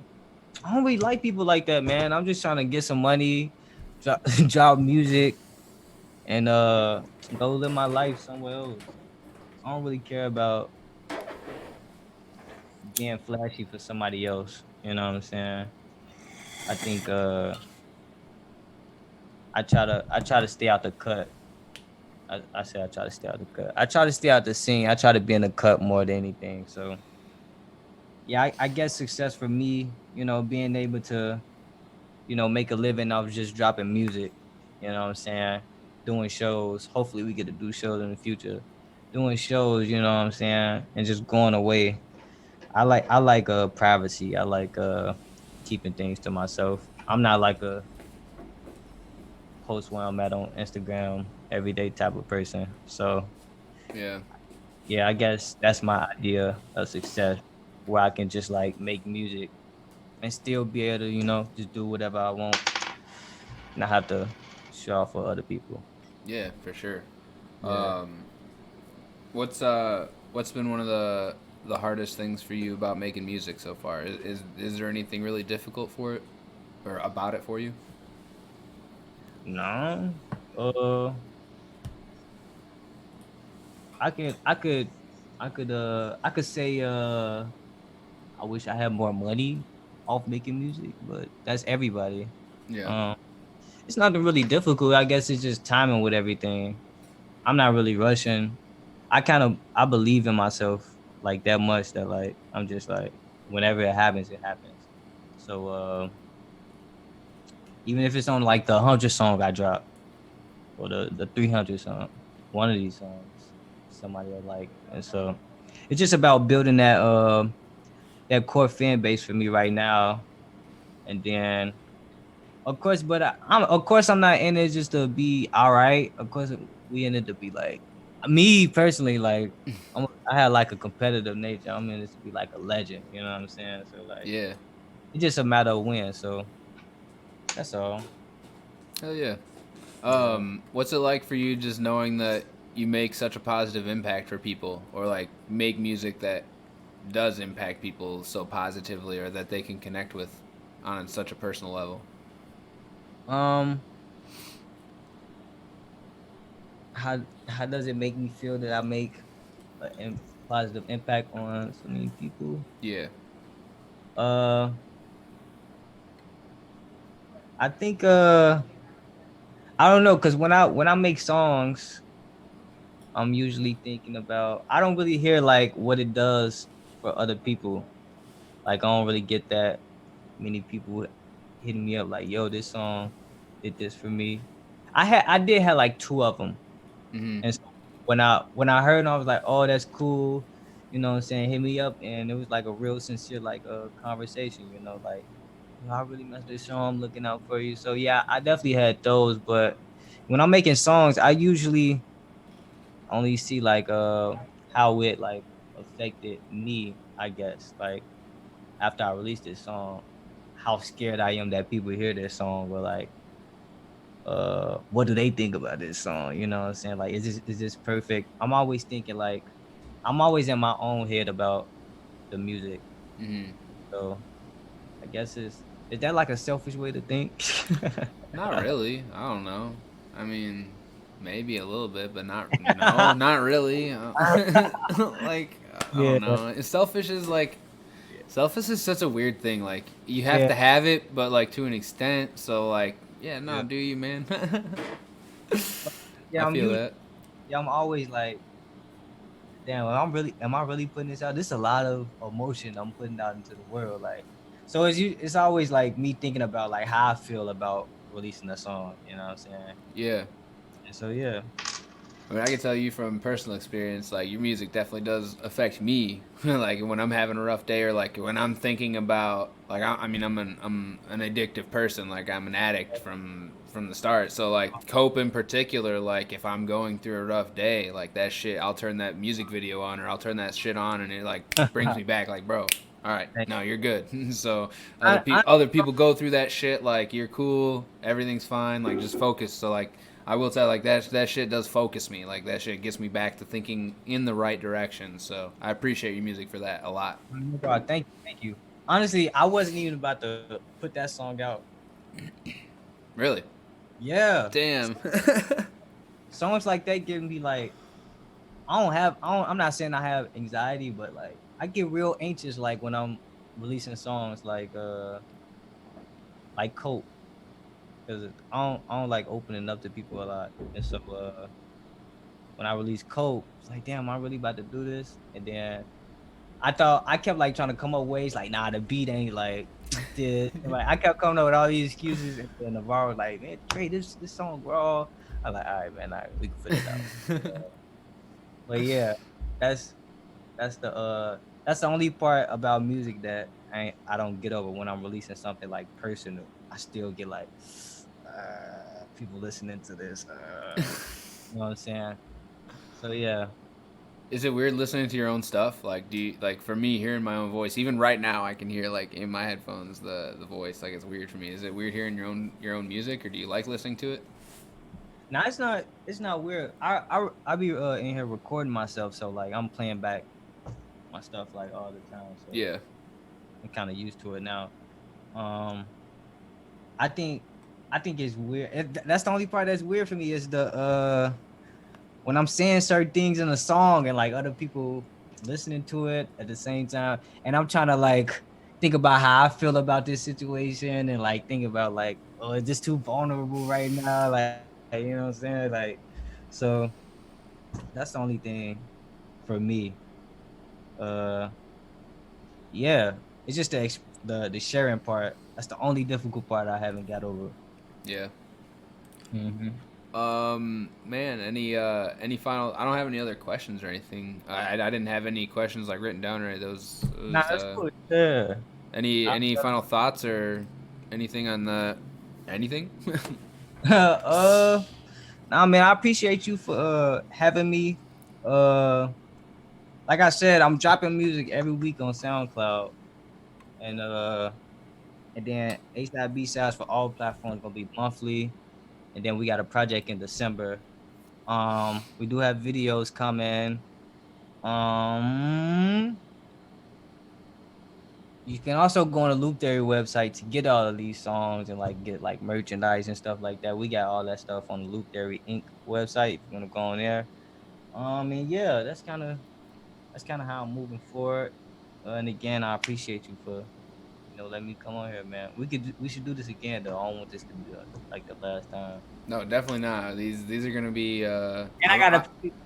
don't really like people like that, man. I'm just trying to get some money, drop, drop music, and go live my life somewhere else. I don't really care about being flashy for somebody else. You know what I'm saying? I think I try to stay out the cut. I say I try to stay out the cut. I try to stay out the scene. I try to be in the cut more than anything. So yeah, I guess success for me, being able to, make a living off just dropping music. You know what I'm saying? Doing shows. Hopefully we get to do shows in the future. Doing shows, you know what I'm saying, and just going away. I like privacy. I like keeping things to myself. I'm not like a post where I'm at on Instagram everyday type of person. So Yeah. yeah, I guess that's my idea of success, where I can just like make music and still be able to, just do whatever I want, not have to show off for other people. Yeah, for sure. Yeah. What's been one of the hardest things for you about making music so far? Is there anything really difficult for it or about it for you? No. Uh, I could say I wish I had more money off making music, but that's everybody. Yeah. Um, it's nothing really difficult. I guess it's just timing with everything. I'm not really rushing. I believe in myself like that much that like I'm just like whenever it happens, it happens. So even if it's on like the 100 song I drop or the 300 song, one of these songs somebody will like, and so it's just about building that core fan base for me right now, and then of course, but I'm not in it just to be all right. Of course, we in it to be like me personally. Like I have like a competitive nature. I'm in this to be like a legend. You know what I'm saying? So like Yeah. it's just a matter of when. So that's all. Hell yeah. Yeah. What's it like for you just knowing that you make such a positive impact for people, or like make music that does impact people so positively, or that they can connect with on such a personal level? Um, how does it make me feel that I make a positive impact on so many people? Yeah. Uh, I think I don't know, cause when I make songs, I'm usually thinking about. I don't really hear like what it does for other people. Like I don't really get that many people hitting me up like, "Yo, this song did this for me." I did have like two of them, Mm-hmm. and so when I heard them, I was like, "Oh, that's cool." You know what I'm saying? Hit me up, and it was like a real sincere like conversation. Like, I really messed with this show. I'm looking out for you. So yeah, I definitely had those, but when I'm making songs, I usually only see like how it like affected me, I guess. Like after I released this song, how scared I am that people hear this song, or like what do they think about this song? You know what I'm saying? Like is this perfect? I'm always thinking like I'm always in my own head about the music. Mm-hmm. So I guess is that like a selfish way to think? Not really. I don't know. I mean, maybe a little bit, but not. No, not really. Like I Yeah. don't know. Selfish is like selfish is such a weird thing. Like you have Yeah. to have it, but like to an extent. So like, yeah, no, Yeah. do you, man? Yeah, I feel that. yeah, I'm always like, damn, am I really putting this out? This is a lot of emotion I'm putting out into the world. Like, so it's always like me thinking about like how I feel about releasing a song. You know what I'm saying? Yeah. And so yeah, I mean, I can tell you from personal experience, like your music definitely does affect me. Like when I'm having a rough day, or like when I'm thinking about, like I mean, I'm an addictive person. Like I'm an addict from the start. So like cope in particular, like if I'm going through a rough day, like that shit, I'll turn that music video on, or I'll turn that shit on, and it like brings me back. Like, bro, all right, no, you're good. So I other people go through that shit. Like you're cool, everything's fine. Like just focus. So like I will tell, like that shit does focus me. Like that shit gets me back to thinking in the right direction. So I appreciate your music for that a lot. no problem. Thank you. Honestly, I wasn't even about to put that song out. Really? Yeah, Damn. songs like that give me like I'm not saying I have anxiety, but like I get real anxious like when I'm releasing songs like Cope, because I don't like opening up to people a lot. And so when I release Cope, it's like, damn, am I really about to do this? And then I kept like trying to come up with ways like, nah, the beat ain't like this. And, like I kept coming up with all these excuses, and then Navarro was like, man, Trey, this song raw. I'm like, all right, man, all right, we can figure it out. But yeah, that's that's the only part about music that I don't get over when I'm releasing something like personal. I still get like people listening to this. You know what I'm saying? So yeah. Is it weird listening to your own stuff? Like, do you, like for me hearing my own voice? Even right now, I can hear like in my headphones the voice. Like it's weird for me. Is it weird hearing your own music, or do you like listening to it? Now it's not weird. I be in here recording myself, so like I'm playing back my stuff like all the time. So Yeah. I'm kind of used to it now. Um, I think it's weird. That's the only part that's weird for me is the when I'm saying certain things in a song and like other people listening to it at the same time, and I'm trying to like think about how I feel about this situation and like think about like, oh, is this too vulnerable right now? Like, you know what I'm saying? Like, so that's the only thing for me. Uh, yeah, it's just the sharing part. That's the only difficult part I haven't got over. Yeah. Mm-hmm. Man, any final? I don't have any other questions or anything. I didn't have any questions like written down or those. Nah, that's cool. Yeah. Any final thoughts or anything on the anything? Nah, man, I appreciate you for having me. Uh, like I said, I'm dropping music every week on SoundCloud, and then A-Side B-Sides for all platforms gonna be monthly, and then we got a project in December. We do have videos coming. Um, you can also go on the Loop Theory website to get all of these songs and like get like merchandise and stuff like that. We got all that stuff on the Loop Theory Inc. website if you want to go on there. And yeah, that's kind of how I'm moving forward. And again, I appreciate you for letting me come on here, man. We should do this again though. I don't want this to be like the last time. No, definitely not. These are gonna be. And I gotta.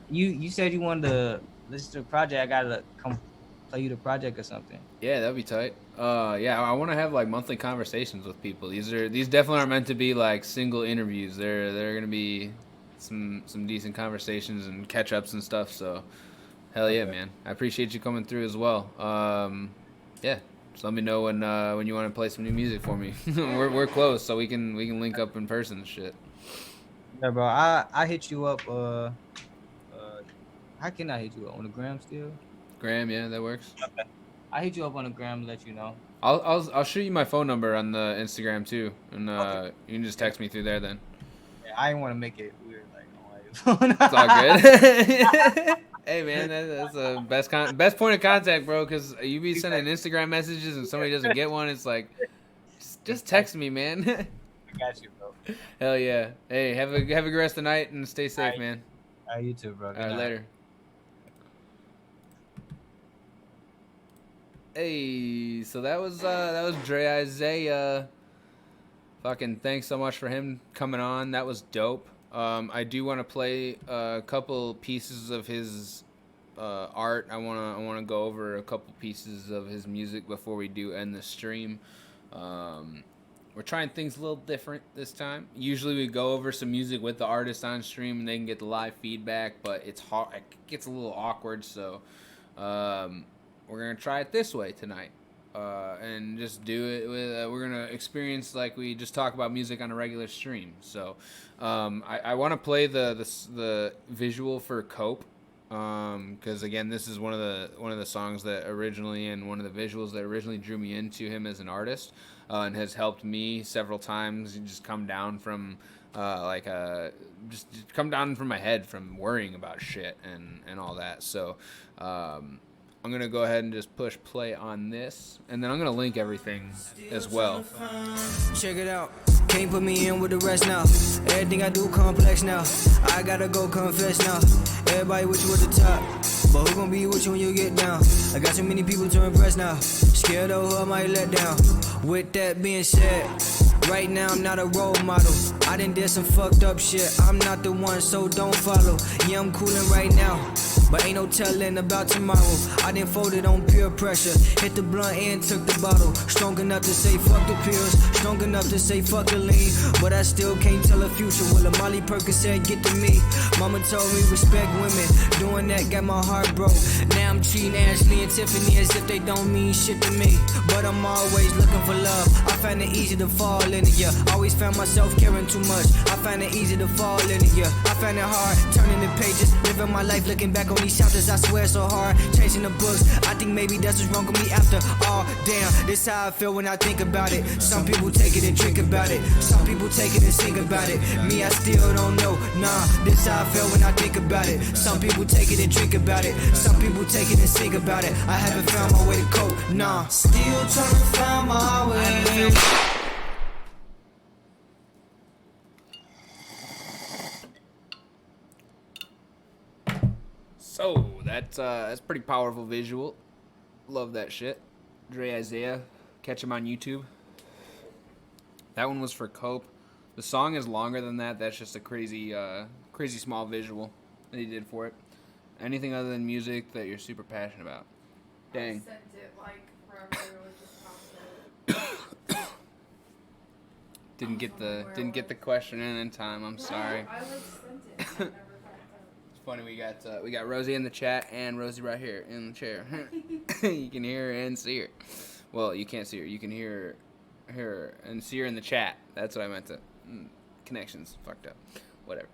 You said you wanted to listen to the project. I gotta come play you the project or something. Yeah, that'd be tight. Yeah, I want to have like monthly conversations with people. These definitely aren't meant to be like single interviews. They're gonna be some decent conversations and catch ups and stuff. So, hell yeah, man. I appreciate you coming through as well. Yeah, just let me know when you want to play some new music for me. we're close, so we can link up in person and shit. Yeah, bro. I hit you up. How can I hit you up on the gram still? Graham, yeah, that works. I hit you up on the gram to let you know. I'll shoot you my phone number on the Instagram too, and you can just text me through there then. Yeah, I didn't want to make it weird like on my phone. It's all good. Hey man, that's the best point of contact, bro. Because you be sending Instagram messages and somebody doesn't get one, it's like, just text me, man. I got you, bro. Hell yeah. Hey, have a good rest of the night and stay safe, All right. man. All right, you too, bro. All right, later. Hey, so that was Dre Izaya. Fucking thanks so much for him coming on. That was dope. I do want to play a couple pieces of his art. I wanna go over a couple pieces of his music before we do end the stream. We're trying things a little different this time. Usually we go over some music with the artist on stream and they can get the live feedback, but it's hard. It gets a little awkward, so we're gonna try it this way tonight. And just do it with, we're gonna experience like we just talk about music on a regular stream. So I want to play the visual for Cope, because again, this is one of the songs that originally, and one of the visuals that originally drew me into him as an artist, and has helped me several times just come down from just come down from my head from worrying about shit and all that. So I'm going to go ahead and just push play on this, and then I'm going to link everything as well. Check it out. Can't put me in with the rest now. Everything I do complex now. I gotta go confess now. Everybody with you at the top, but who gon' be with you when you get down? I got too many people to impress now. Scared of who I might let down. With that being said, right now I'm not a role model. I done did some fucked up shit. I'm not the one, so don't follow. Yeah, I'm coolin' right now, but ain't no telling about tomorrow. I done folded on peer pressure. Hit the blunt and took the bottle. Strong enough to say fuck the pills. Strong enough to say fuck the lean. But I still can't tell the future. Well, a Molly Percocet get to me. Mama told me respect women. Doing that got my heart broke. Now I'm treating Ashley and Tiffany as if they don't mean shit to me. But I'm always looking for love. I find it easy to fall into ya. Always found myself caring too much. I find it easy to fall into ya. I find it hard turning the pages. Living my life looking back on these chapters. I swear so hard. Chasing the books. I think maybe that's what's wrong with me after. Oh, damn. This how I feel when I think about it. Some people take it and drink about it. Some people take it and sing about it. Me, I still don't know. Nah, this how I feel when I think about it. Some people take it and drink about it. Some people take it and sing about it. I haven't found my way to cope. Nah, still trying to find my way. So that's pretty powerful visual. Love that shit. Dre Izaya, catch him on YouTube. That one was for Cope. The song is longer than that. That's just a crazy small visual that he did for it. Anything other than music that you're super passionate about? Dang. I sent it like forever. It was just not Didn't get the question in time. I'm sorry. I like sent it. I never got it. It's funny, we got Rosie in the chat and Rosie right here in the chair. You can hear her and see her. Well, you can't see her. You can hear her and see her in the chat. That's what I meant to. Connections fucked up. Whatever.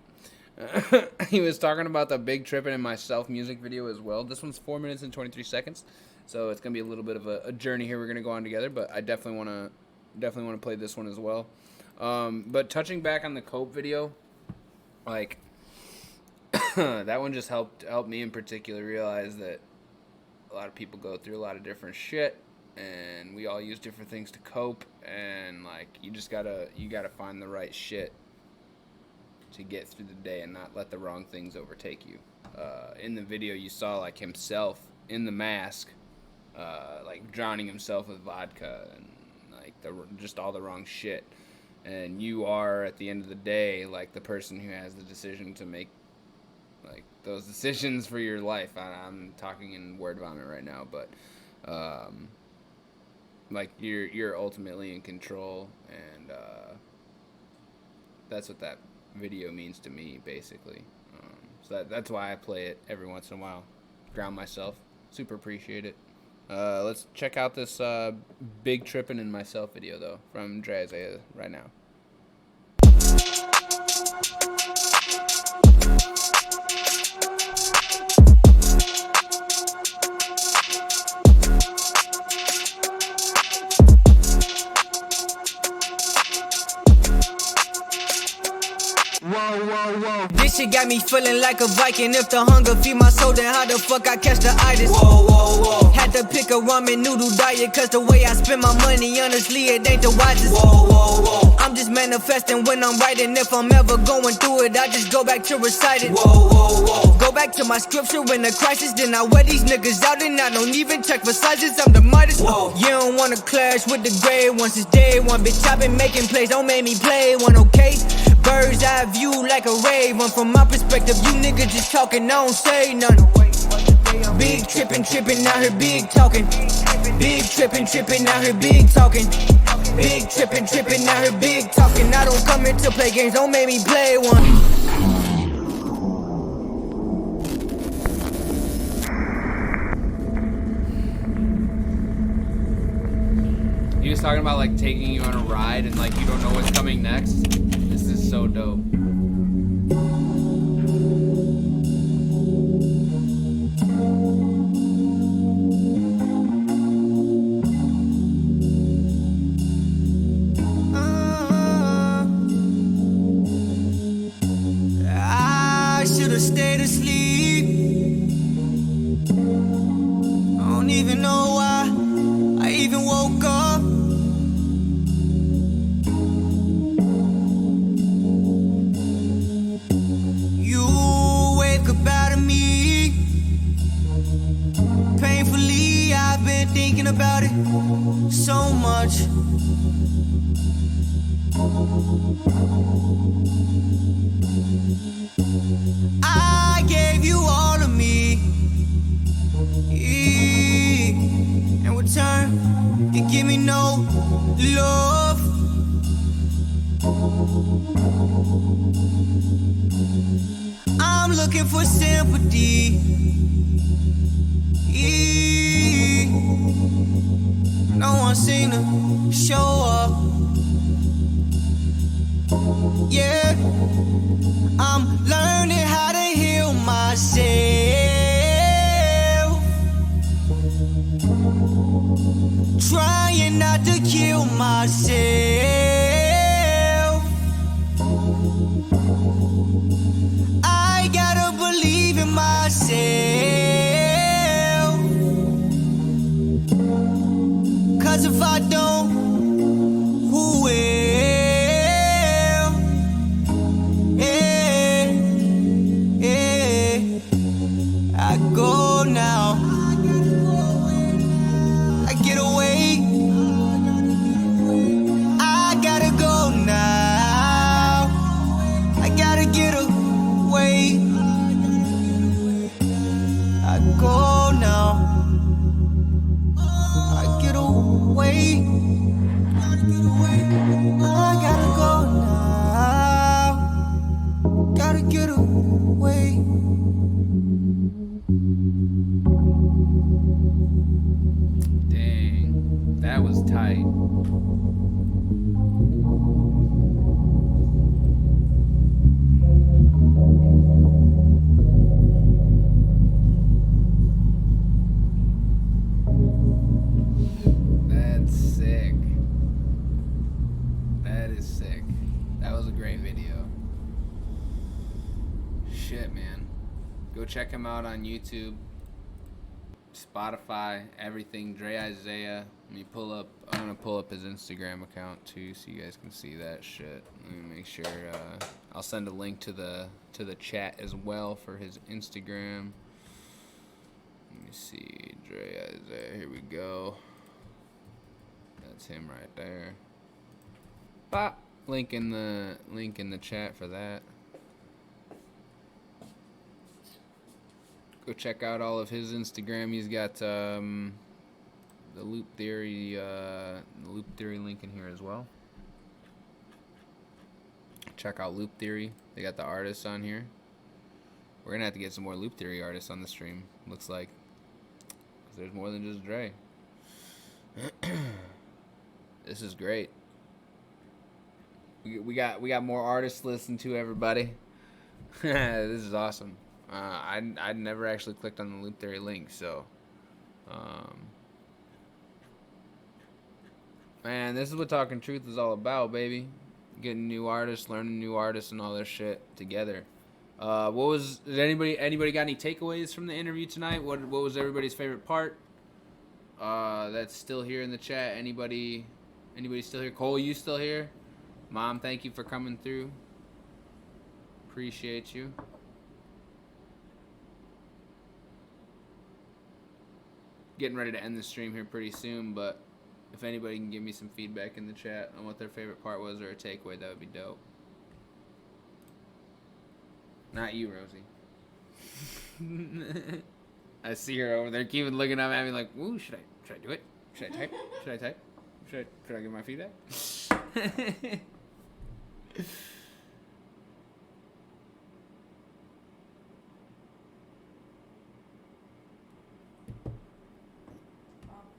He was talking about the Big Trippin' in Myself music video as well. This one's 4 minutes and 23 seconds, so it's gonna be a little bit of a journey here. We're gonna go on together, but I definitely want to play this one as well. But touching back on the Cope video, like that one just helped me in particular realize that a lot of people go through a lot of different shit, and we all use different things to cope, and like you gotta find the right shit to get through the day and not let the wrong things overtake you. In the video you saw like himself in the mask, like drowning himself with vodka and like just all the wrong shit. And you are at the end of the day like the person who has the decision to make like those decisions for your life. I'm talking in word vomit right now, but like you're ultimately in control, and that's what that video means to me basically. So that's why I play it every once in a while. Ground myself. Super appreciate it. Let's check out this Big Trippin' in Myself video though from Dre Izaya right now. This shit got me feeling like a Viking. If the hunger feed my soul, then how the fuck I catch the itis? Had to pick a ramen noodle diet, cause the way I spend my money, honestly, it ain't the wisest. I'm just manifesting when I'm writing. If I'm ever going through it, I just go back to recite it. Go back to my scripture in the crisis, then I wear these niggas out and I don't even check for sizes. I'm the Midas. You don't wanna clash with the grade ones. It's day one, bitch. I've been making plays, don't make me play one, okay? bird's eye view like a raven. From my perspective, you niggas just talking, I don't say nothing. Big trippin', trippin' out here, big talking. Big trippin', trippin' out here, big talking. Big trippin', trippin' out here, big talking. I don't come here to play games, don't make me play one. He was talking about like taking you on a ride and like you don't know what's coming next. This is so dope. I should've stayed asleep. I don't even know why I even woke up. You wake up out of me. Painfully, I've been thinking about it so much. I gave you all of me. In return, you give me no love. I'm looking for sympathy. No one seem to show up. Yeah, I'm learning how to heal myself. Trying not to kill myself. I gotta believe in myself. 'Cause if I don't, who will? I go now. I get away. I gotta go now. I gotta get away. I go now. I get away. I gotta go now. Gotta get away. Dang, that was tight. That's sick. That is sick. That was a great video. Shit, man. Go check him out on YouTube, Spotify, everything. Dre Izaya. Let me pull up. I'm gonna pull up his Instagram account too, so you guys can see that shit. Let me make sure. I'll send a link to the chat as well for his Instagram. Let me see, Dre Izaya. Here we go. That's him right there. Bop. Link in the chat for that. Go check out all of his Instagram. He's got the Loop Theory link in here as well. Check out Loop Theory. They got the artists on here. We're gonna have to get some more Loop Theory artists on the stream. Looks like, 'cause there's more than just Dre. This is great. We got more artists to listen to, everybody. This is awesome. I'd never actually clicked on the Loop Theory link, so man, this is what Talking Truth is all about, baby. Getting new artists, learning new artists, and all this shit together. Did anybody got any takeaways from the interview tonight? What was everybody's favorite part? That's still here in the chat. Anybody still here? Cole, you still here? Mom, thank you for coming through. Appreciate you. Getting ready to end the stream here pretty soon, but if anybody can give me some feedback in the chat on what their favorite part was or a takeaway, that would be dope. Not you, Rosie. I see her over there, keeping looking up at me like, "Ooh, should I do it? Should I type? Should I type? Should I give my feedback?"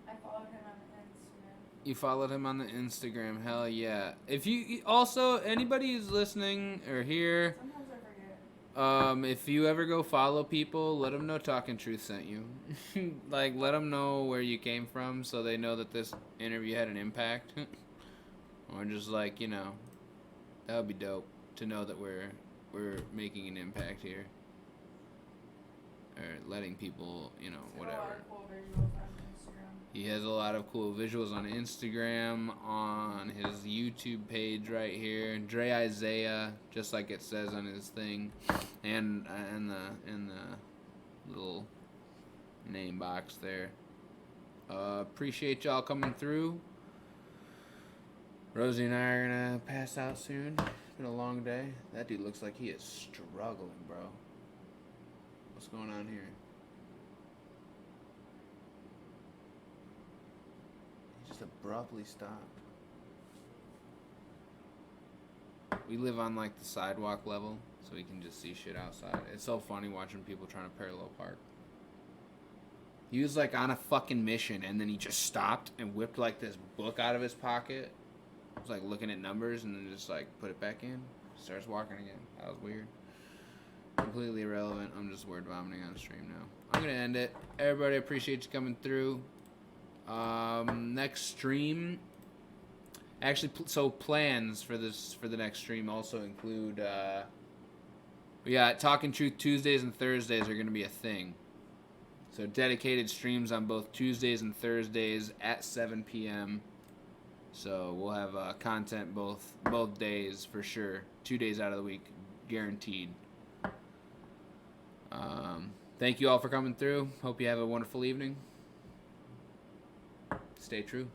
I followed him on Instagram. You followed him on the Instagram. Hell yeah. If you also anybody who's listening or here, Sometimes I forget. if you ever go follow people, let them know Talking Truth sent you. Like, let them know where you came from so they know that this interview had an impact. Or just like, you know, that would be dope to know that we're making an impact here. Or letting people, you know, He's got a lot whatever. of cool visuals on Instagram. He has a lot of cool visuals on Instagram, on his YouTube page right here. Dre Izaya, just like it says on his thing, and the little name box there. Appreciate y'all coming through. Rosie and I are gonna pass out soon. It's been a long day. That dude looks like he is struggling, bro. What's going on here? He just abruptly stopped. We live on like the sidewalk level, so we can just see shit outside. It's so funny watching people trying to parallel park. He was like on a fucking mission, and then he just stopped and whipped like this book out of his pocket. He was like looking at numbers and then just like put it back in. Starts walking again. That was weird. Completely irrelevant. I'm just word vomiting on the stream now. I'm gonna end it. Everybody, appreciate you coming through. Next stream. Actually, so plans for the next stream also include. We got Talking Truth Tuesdays and Thursdays are gonna be a thing. So dedicated streams on both Tuesdays and Thursdays at 7 p.m. So we'll have content both days for sure. 2 days out of the week, guaranteed. Thank you all for coming through. Hope you have a wonderful evening. Stay true.